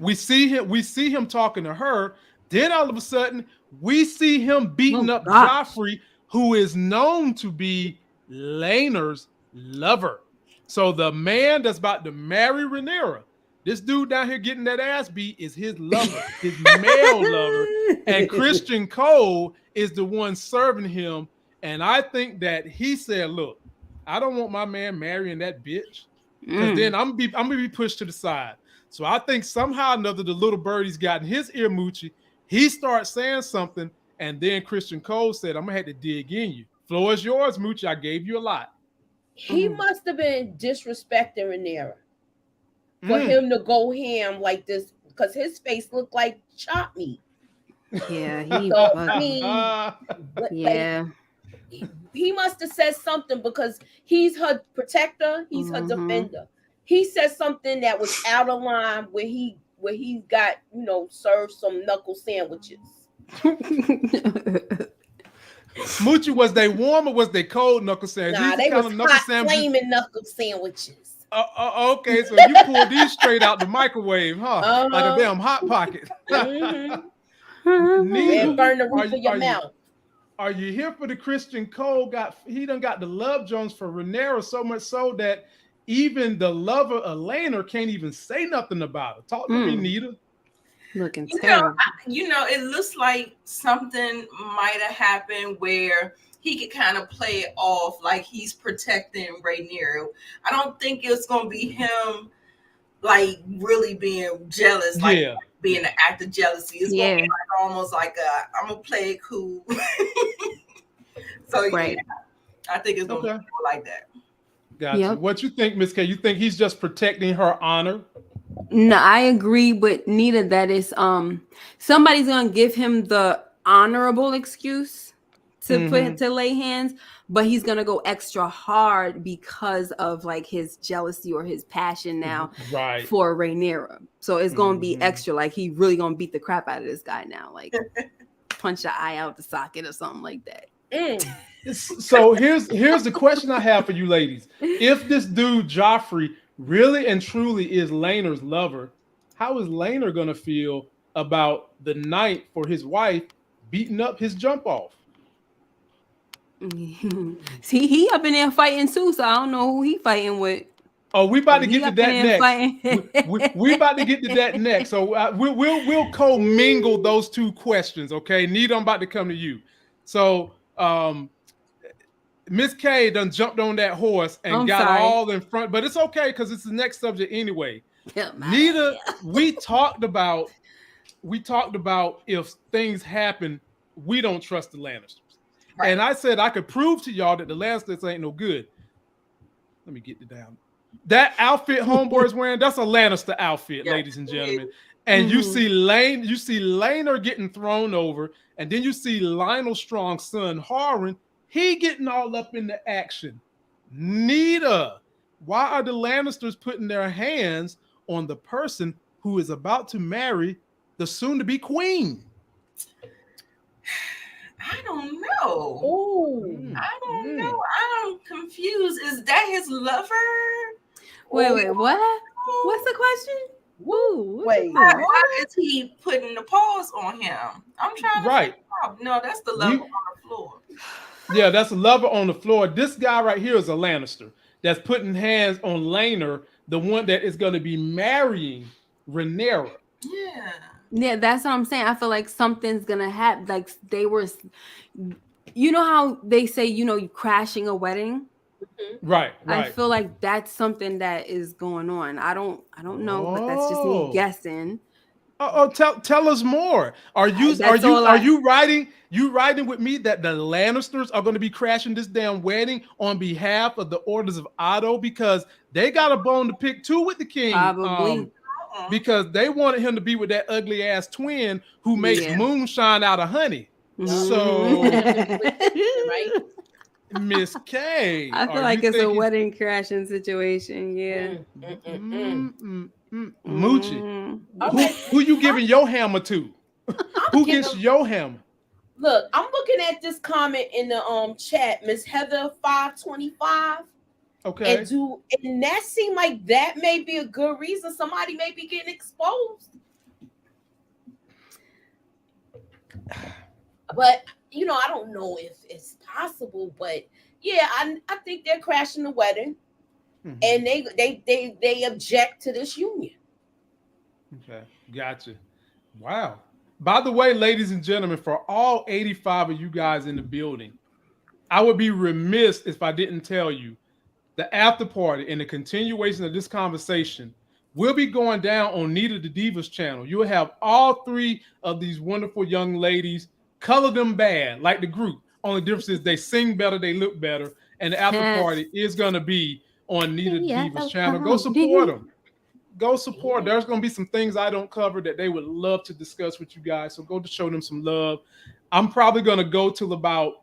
We see him talking to her. Then all of a sudden, we see him beating up Joffrey, who is known to be Rhaenyra's lover. So the man that's about to marry Rhaenyra, this dude down here getting that ass beat is his lover, his male lover. And Christian Cole is the one serving him. And I think that he said, look, I don't want my man marrying that bitch. Because then I'm gonna be pushed to the side. So I think somehow or another the little birdie's gotten his ear Moochie. He starts saying something, and then Christian Cole said, I'm gonna have to dig in you. Floor is yours, Moochie. I gave you a lot. He must have been disrespecting Rhaenyra for him to go ham like this, because his face looked like chop meat. Yeah, he must have said something, because he's her protector, he's her defender. He said something that was out of line where he got, served some knuckle sandwiches. Moochie, was they warm or was they cold knuckle sandwiches? Nah, they was hot flaming knuckle sandwiches. Okay, so you pulled these straight out the microwave, huh? Like a damn Hot Pocket. And burn the roof of your mouth. Are you here for the Christian Cole? He done got the love Jones for Rhaenyra, so much so that even the lover of Rhaenyra can't even say nothing about it. Talk to me, Nita. Looking terrible. It looks like something might have happened where he could kind of play it off like he's protecting Rhaenyra. I don't think it's gonna be him like really being jealous, like being an act of jealousy. It's gonna be like almost like I'm gonna play it cool. So I think it's gonna be more like that. Gotcha. Yep. What you think, Miss K? You think he's just protecting her honor? No, I agree with Nita that is somebody's gonna give him the honorable excuse to lay hands, but he's gonna go extra hard because of like his jealousy or his passion now for Rhaenyra. So it's gonna be extra, like he really gonna beat the crap out of this guy now, like punch the eye out the socket or something like that. So here's the question I have for you ladies. If this dude Joffrey really and truly is Rhaenyra's lover, how is Rhaenyra gonna feel about the night for his wife beating up his jump off? See, he up in there fighting too, so I don't know who he fighting with. Oh, we about to get to that next. we about to get to that next. So we'll co-mingle those two questions, okay? Nita, I'm about to come to you. So Miss K done jumped on that horse and all in front, but it's okay because it's the next subject anyway. Nita, we talked about if things happen, we don't trust the Lannisters. Right. And I said I could prove to y'all that the Lannisters ain't no good. Let me get it down. That outfit Homeboy's wearing, that's a Lannister outfit, ladies and gentlemen. And you see Rhaenyra getting thrown over, and then you see Lionel Strong's son Harwin, he getting all up in the action. Nita, why are the Lannisters putting their hands on the person who is about to marry the soon-to-be queen? I don't know. I don't know. I'm confused. Is that his lover? Wait, what? What's the question? Woo. Wait. Why is he putting the paws on him? I'm trying to figure out. No, that's the lover on the floor. Yeah, that's a lover on the floor. This guy right here is a Lannister that's putting hands on Rhaenyra, the one that is going to be marrying Rhaenyra. Yeah, that's what I'm saying. I feel like something's gonna happen. Like they were, you know how they say, you crashing a wedding. Right. I feel like that's something that is going on. I don't know, but that's just me guessing. Tell us more. Are you riding with me that the Lannisters are going to be crashing this damn wedding on behalf of the orders of Otto, because they got a bone to pick too with the king? Probably. Because they wanted him to be with that ugly ass twin who makes moonshine out of honey. So, Miss K, I feel like it's a wedding crashing situation. Yeah. Moochie, who you giving your hammer to? Who gets your hammer? Look, I'm looking at this comment in the chat, Miss Heather 525. Okay. And that seem like that may be a good reason somebody may be getting exposed. But you know, I don't know if it's possible, but yeah, I think they're crashing the wedding, and they object to this union. Okay, gotcha. Wow. By the way, ladies and gentlemen, for all 85 of you guys in the building, I would be remiss if I didn't tell you the after party and the continuation of this conversation will be going down on Nita the Diva's channel. You'll have all three of these wonderful young ladies, color them bad, like the group. Only difference is they sing better, they look better, and the after party is going to be on Nita the Diva's channel. Go support them. Go support. There's going to be some things I don't cover that they would love to discuss with you guys. So go to show them some love. I'm probably going to go till about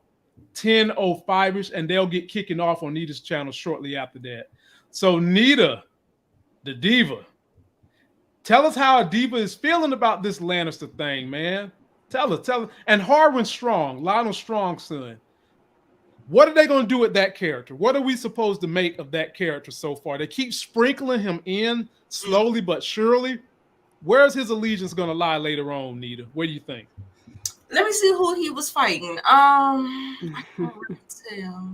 10:05ish, and they'll get kicking off on Nita's channel shortly after that. So Nita, the Diva, tell us how a diva is feeling about this Lannister thing, man. Tell us. And Harwin Strong, Lionel Strong's son. What are they going to do with that character? What are we supposed to make of that character so far? They keep sprinkling him in slowly but surely. Where's his allegiance going to lie later on, Nita? What do you think? Let me see who he was fighting. I can't really tell.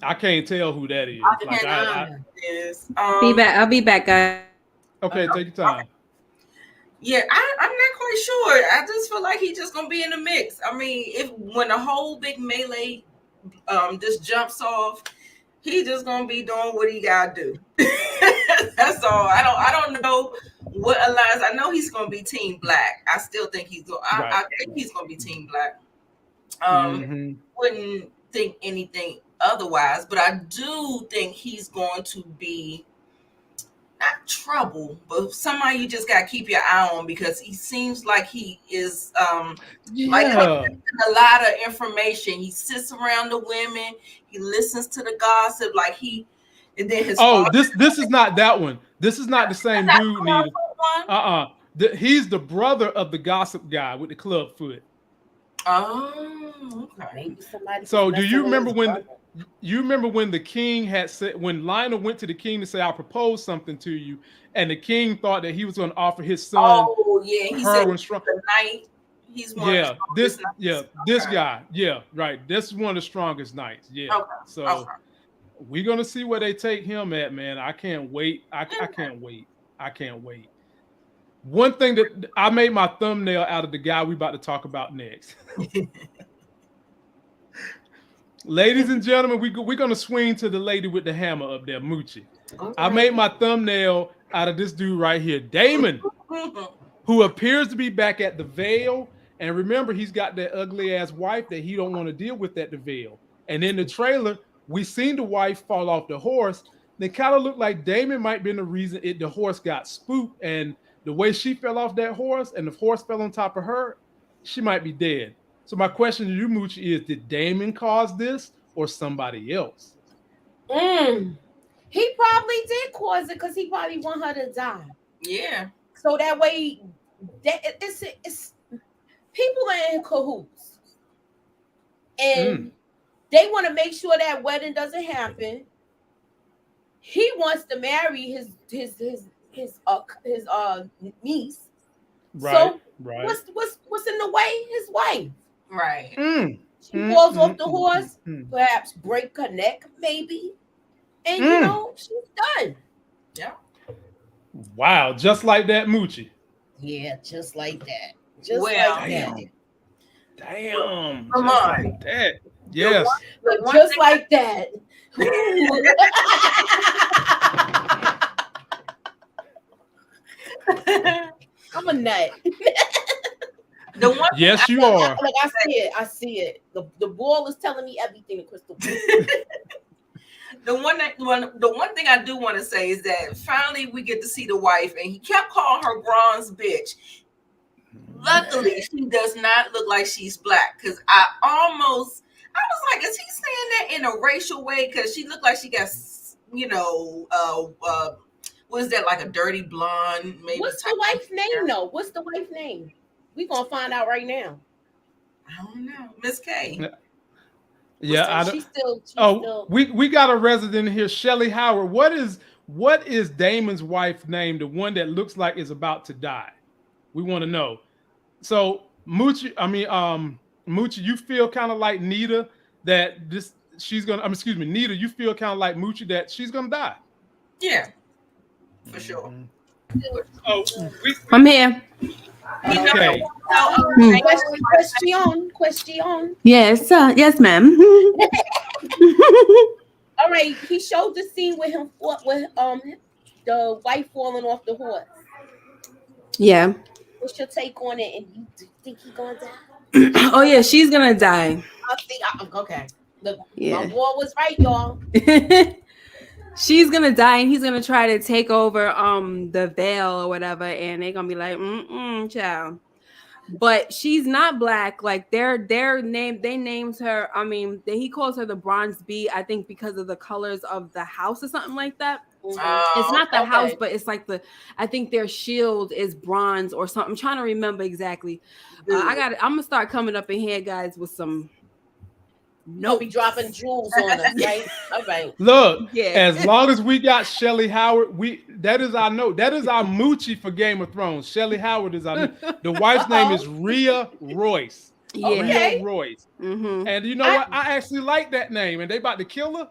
I can't tell who that is. I'll be back, guys. Okay, take your time. Yeah, I'm not quite sure. I just feel like he's just gonna be in the mix. I mean, when the whole big melee just jumps off, he just gonna be doing what he gotta do. That's all. I don't know what alliance. I know he's gonna be Team Black. I still think he's going. I think he's gonna be Team Black. Wouldn't think anything otherwise, but I do think he's going to be not trouble, but somebody you just gotta keep your eye on, because he seems like he is like a lot of information. He sits around the women, he listens to the gossip, like he and then his this is not that one. This is not the same dude, Nita. He's the brother of the gossip guy with the club foot. Oh, okay. So do you remember when the king had said, when Lionel went to the king to say, I propose something to you, and the king thought that he was going to offer his son. Oh yeah, he said the knight. He's one this guy. Yeah, right. This is one of the strongest knights. Yeah. Okay. So we're gonna see where they take him at, man. I can't wait. I can't wait. I can't wait. One thing that I made my thumbnail out of the guy we about to talk about next. Ladies and gentlemen, we're going to swing to the lady with the hammer up there, Moochie. Okay. I made my thumbnail out of this dude right here, Damon, who appears to be back at the Vale. And remember, he's got that ugly-ass wife that he don't want to deal with at the Vale. And in the trailer, we seen the wife fall off the horse. They kind of looked like Damon might be the reason the horse got spooked. And the way she fell off that horse and the horse fell on top of her, she might be dead. So my question to you, Moochie, is did Damon cause this or somebody else? He probably did cause it because he probably want her to die. Yeah. So that way, it's people are in cahoots. And they want to make sure that wedding doesn't happen. He wants to marry his niece. Right. So right. What's in the way? His wife. Right. She falls off the horse, perhaps break her neck, maybe. And you know, she's done. Yeah. Wow, just like that, Moochie. Yeah, just like that. Just like that. Damn. Come just on. like that. Yes. Just like that. I'm a nut. The one yes, you are. Like I see it. The ball is telling me everything. The crystal ball. The one thing I do want to say is that finally we get to see the wife, and he kept calling her bronze bitch. Luckily, she does not look like she's black, because I was like, is he saying that in a racial way? Because she looked like she got, what is that, like a dirty blonde? Maybe. What's the wife's name though? What's the wife's name? We gonna find out right now. I don't know, Miss K. Yeah, she's still. We got a resident here, Shelly Howard. What is Damon's wife's name? The one that looks like is about to die. We want to know. So Moochie, you feel kind of like Nita that she's gonna. Nita, you feel kind of like Moochie that she's gonna die. Yeah, for sure. Oh, I'm here. Okay. Question. Yes, yes, ma'am. All right, he showed the scene with him with the wife falling off the horse. Yeah. What's your take on it? And you think he's gonna die? Oh yeah, she's gonna die. Okay. My boy was right, y'all. She's gonna die, and he's gonna try to take over the Vale or whatever, and they're gonna be like, child. But she's not black. Like their name, they named her. He calls her the Bronze Bee. I think because of the colors of the house or something like that. It's not the house, but it's like I think their shield is bronze or something. I'm trying to remember exactly. I'm gonna start coming up in here, guys, with some. No, be dropping jewels on us, right? All right. Look, as long as we got Shelley Howard, that is our Moochie for Game of Thrones. Shelley Howard is our. The wife's name is Rhea Royce. Okay. Rhea Royce. Mm-hmm. And you know what? I actually like that name, and they about to kill her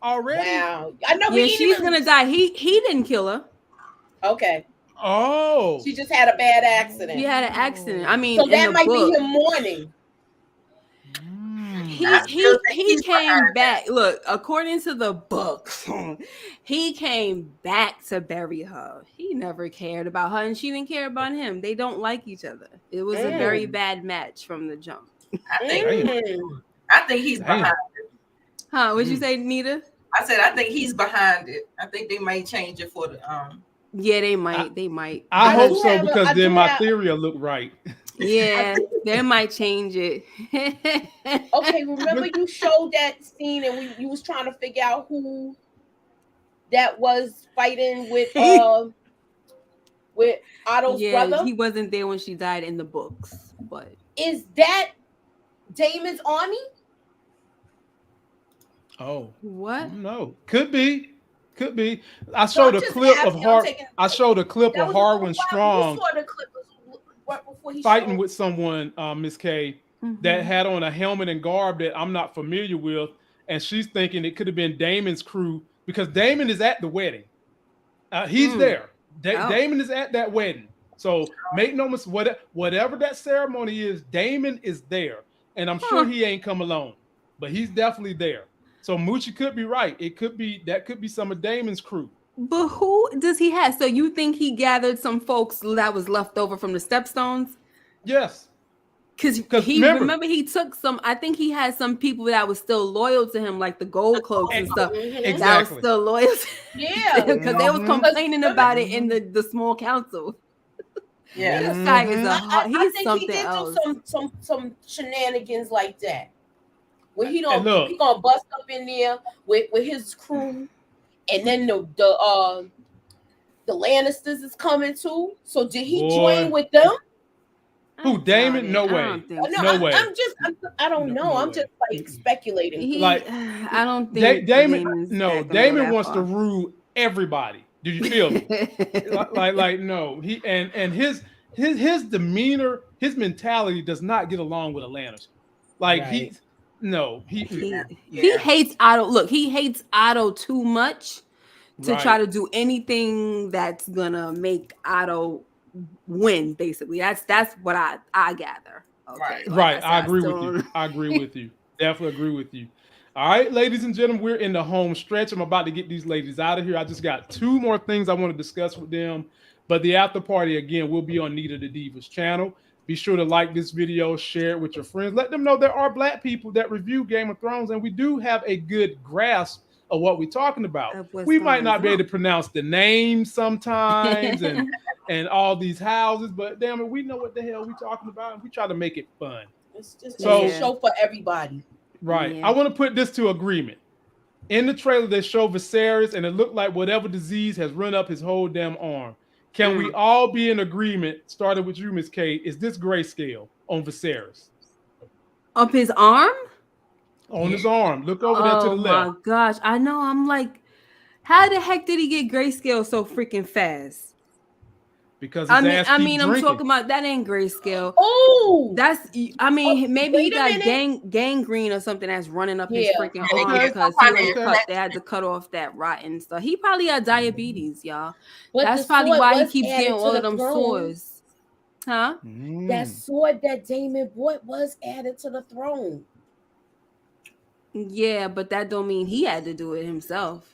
already. Wow. I know. Yeah, she's gonna die. He didn't kill her. Okay. Oh. She just had a bad accident. He had an accident. So that might be him mourning. He came back. Look, according to the book, he came back to bury her. He never cared about her, and she didn't care about him. They don't like each other. It was a very bad match from the jump. I think he's behind it. Huh? What'd you say, Nita? I said I think he's behind it. I think they might change it for the Yeah, they might. I hope so, because then my theory will look right. Yeah, they might change it. Okay, remember you showed that scene and you was trying to figure out who that was fighting with Otto's brother? He wasn't there when she died in the books, but is that Damon's army? Oh, what? No, could be. I showed a clip of Harwin Strong. You saw the clip right before he fighting with someone, Miss K, that had on a helmet and garb that I'm not familiar with, and she's thinking it could have been Damon's crew because Damon is at the wedding. He's there. Damon is at that wedding. So make no mistake, whatever that ceremony is, Damon is there, and I'm sure he ain't come alone, but he's definitely there. So Moochie could be right. Could be some of Damon's crew. But who does he have? So you think he gathered some folks that was left over from the Stepstones? Yes. Because remember he took some. I think he had some people that was still loyal to him, like the gold cloaks and stuff. Exactly. That was still loyal. Yeah, because they was complaining about it in the small council. Yeah, this guy is he's I think something he did else. do some shenanigans like that. Where he gonna bust up in there with his crew, and then the Lannisters is coming too. So did he join with them? Who, Damon? No way. No way. I don't know. I'm just like speculating. I don't think Damon. No, Damon wants to rule everybody. Do you feel me? like no. He and his demeanor, his mentality does not get along with Atlantis. Like he hates Otto. Look, he hates Otto too much to try to do anything that's gonna make Otto win. Basically, that's what I gather. Okay, right. I agree with you. Definitely agree with you. All right, ladies and gentlemen, we're in the home stretch. I'm about to get these ladies out of here. I just got 2 more things I want to discuss with them. But the after party, again, will be on Nita the Diva's channel. Be sure to like this video, share it with your friends. Let them know there are Black people that review Game of Thrones, and we do have a good grasp of what we're talking about. We might not be able to pronounce the names sometimes and all these houses, but damn it, we know what the hell we're talking about, and we try to make it fun. It's just a show for everybody. Right. Yeah. I want to put this to agreement. In the trailer, they show Viserys, and it looked like whatever disease has run up his whole damn arm. Can we all be in agreement, starting with you, Miss Kate, is this grayscale on Viserys? Up his arm? On his arm. Look over there to the left. Oh my gosh. I know. I'm like, how the heck did he get grayscale so freaking fast? because I'm talking about that ain't grayscale. Oh, maybe he got gangrene or something that's running up his freaking arm because they had to cut off that rotten stuff. He probably had diabetes, y'all. But that's probably why he keeps getting all of them sores. Huh? That sword that Damon bought was added to the throne. Yeah, but that don't mean he had to do it himself.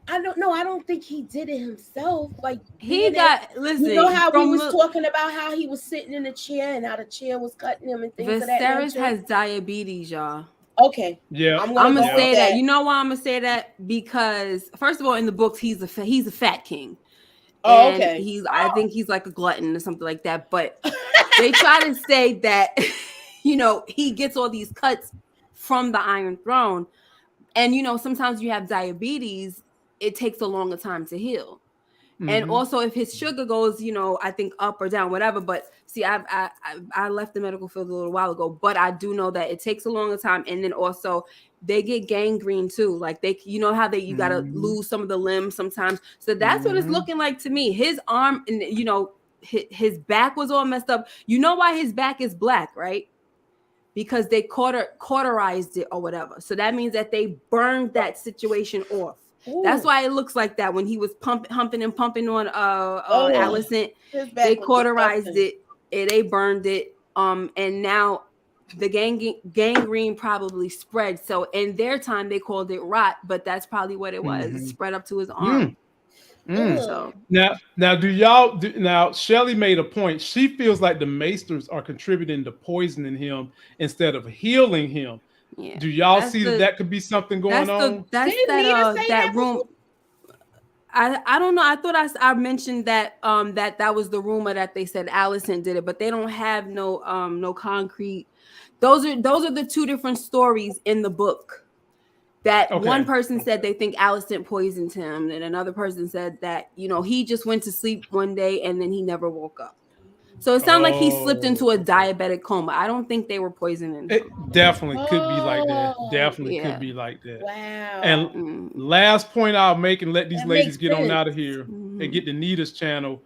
I don't know. I don't think he did it himself. Like listen. You know how we was talking about how he was sitting in a chair and how the chair was cutting him and things of that nature. Viserys has diabetes, y'all. Okay. Yeah. I'm gonna say that. You know why I'm gonna say that? Because first of all, in the books, he's a fat king. Oh, okay. I think he's like a glutton or something like that. But they try to say that, he gets all these cuts from the Iron Throne. And, sometimes you have diabetes, it takes a longer time to heal. Mm-hmm. And also if his sugar goes, I think up or down, whatever. But see, I left the medical field a little while ago, but I do know that it takes a longer time. And then also they get gangrene too. Like how you got to lose some of the limbs sometimes. So that's what it's looking like to me. His arm and, his back was all messed up. You know why his back is black, right? Because they cauterized it or whatever. So that means that they burned that situation off. Ooh. That's why it looks like that when he was humping and pumping on Alicent. They cauterized it and they burned it. And now the gangrene probably spread. So in their time they called it rot, but that's probably what it was. It spread up to his arm. So now Shelly made a point. She feels like the Maesters are contributing to poisoning him instead of healing him. Yeah. Do y'all see that could be something going on? That room. I don't know. I thought I mentioned that that was the rumor that they said Alicent did it, but they don't have no concrete. Those are the two different stories in the book. That one person said they think Alicent poisoned him, and another person said that he just went to sleep one day and then he never woke up. So it sounded like he slipped into a diabetic coma. I don't think they were poisoning him. It definitely could be like that. Definitely could be like that. Wow. And last point I'll make and let these ladies get on out of here and get to Nita's channel.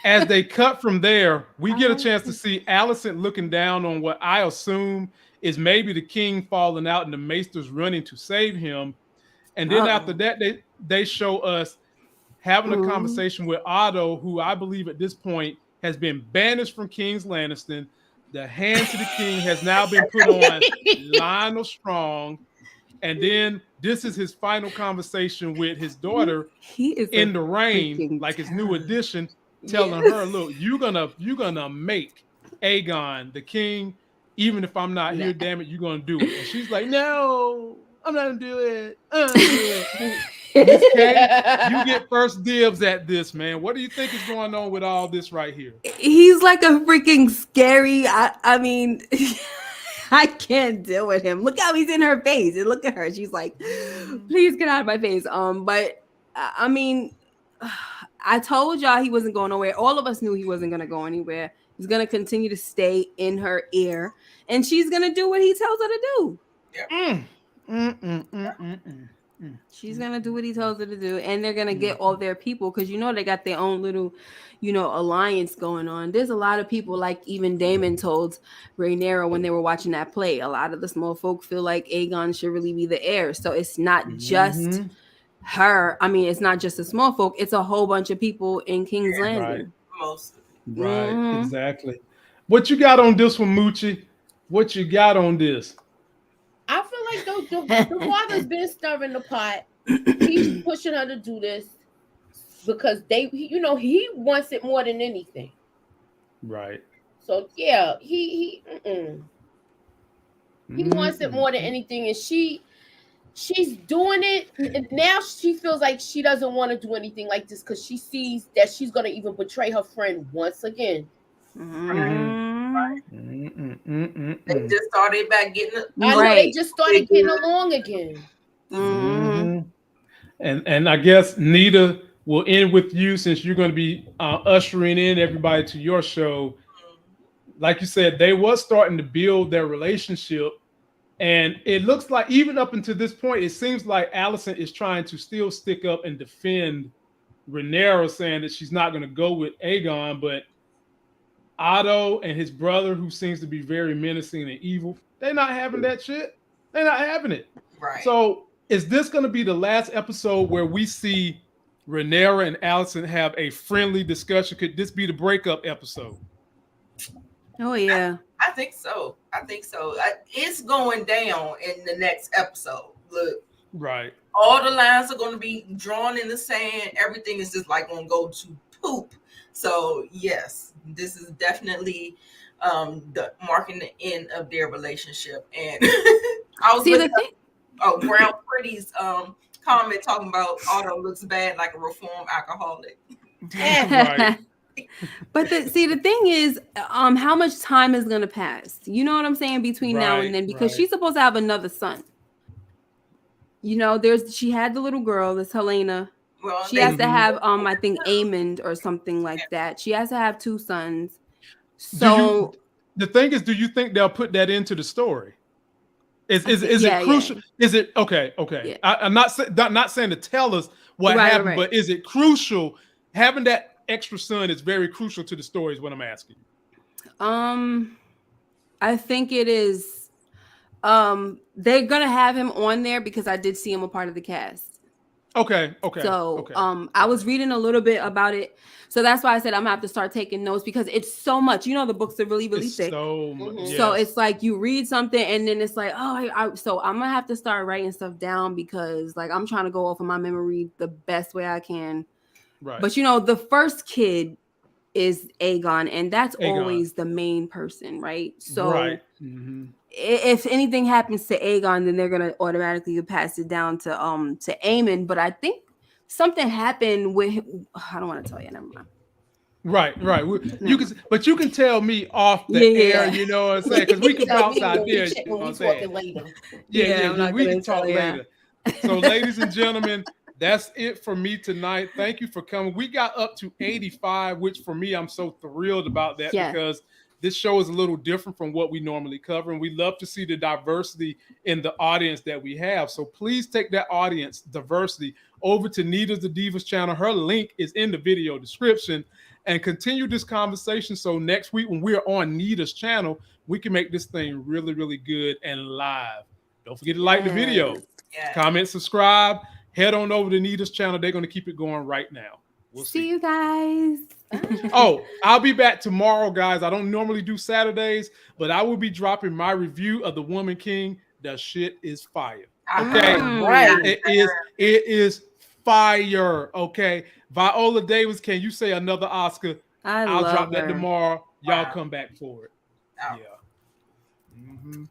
As they cut from there, we get a chance to see Alicent looking down on what I assume is maybe the king falling out and the Maesters running to save him. And then after that, they show us having a conversation with Otto, who I believe at this point has been banished from King's Landing. The hand to the king has now been put on Lionel Strong. And then this is his final conversation with his daughter in the rain, like his new addition, telling her, look, you're gonna make Aegon the king. Even if I'm not here, damn it, you're gonna do it. And she's like, no, I'm not gonna do it. Miss K, you get first dibs at this, man. What do you think is going on with all this right here? He's like a freaking scary. I mean, I can't deal with him. Look how he's in her face, and look at her. She's like, please get out of my face. But I mean, I told y'all he wasn't going nowhere. All of us knew he wasn't gonna go anywhere. He's going to continue to stay in her ear, and she's going to do what he tells her to do. She's going to do what he tells her to do, and they're going to get all their people because, they got their own little, alliance going on. There's a lot of people, like even Damon told Rhaenyra when they were watching that play. A lot of the small folk feel like Aegon should really be the heir. So it's not just her. I mean, it's not just the small folk. It's a whole bunch of people in King's Landing. Right. Most. Right, exactly. What you got on this one, Moochie? What you got on this? I feel like the father's been stirring the pot. He's pushing her to do this because he wants it more than anything. Right. So yeah, he wants it more than anything, and she's doing it. And now she feels like she doesn't want to do anything like this because she sees that she's going to even betray her friend once again. They just started back getting. I know they just started getting along again. And I guess Nita will end with you since you're going to be ushering in everybody to your show. Like you said, they were starting to build their relationship. And it looks like even up until this point, it seems like Alicent is trying to still stick up and defend Rhaenyra saying that she's not going to go with Aegon, but Otto and his brother, who seems to be very menacing and evil, they're not having that shit. They're not having it. Right. So is this going to be the last episode where we see Rhaenyra and Alicent have a friendly discussion? Could this be the breakup episode? Oh yeah, I think so. It's going down in the next episode. Look, right. All the lines are going to be drawn in the sand. Everything is just like going to go to poop. So yes, this is definitely marking the end of their relationship. And I was looking at Brown Pretty's comment talking about Otto looks bad like a reformed alcoholic. Right. But the thing is, how much time is gonna pass? You know what I'm saying, between now and then, because she's supposed to have another son. You know, she had the little girl, this Helena. Well, she has to have I think Aemond or something like that. She has to have 2 sons. So the thing is, do you think they'll put that into the story? Is it crucial? Yeah. Is it okay? Yeah. I'm not saying to tell us what happened, but is it crucial? Having that extra son is very crucial to the story, is what I'm asking. I think it is. They're gonna have him on there because I did see him a part of the cast. Okay. So I was reading a little bit about it. So that's why I said I'm gonna have to start taking notes, because it's so much. You know, the books are really, really thick. So much. Yes. So it's like you read something and then it's like, so I'm gonna have to start writing stuff down, because like I'm trying to go off of my memory the best way I can. Right. But you know, the first kid is Aegon, and that's always the main person, right? So if anything happens to Aegon, then they're gonna automatically pass it down to Aemond. But I think something happened with I don't want to tell you, never mind. Right. You can tell me off the air, you know what I'm saying? Because we can bounce ideas. You know what I'm saying? We can talk later. So, ladies and gentlemen, that's it for me tonight. Thank you for coming. We got up to 85, which for me, I'm so thrilled about that, because this show is a little different from what we normally cover. And we love to see the diversity in the audience that we have. So please take that audience diversity over to Nita's The Divas channel. Her link is in the video description, and continue this conversation. So next week when we're on Nita's channel, we can make this thing really, really good and live. Don't forget to like the video, comment, subscribe. Head on over to Nita's channel. They're going to keep it going right now. We'll see you guys. I'll be back tomorrow, guys. I don't normally do Saturdays, but I will be dropping my review of The Woman King. The shit is fire. Okay. Right. It is fire. Okay. Viola Davis, can you say another Oscar? I'll drop that tomorrow. Y'all come back for it. Yeah.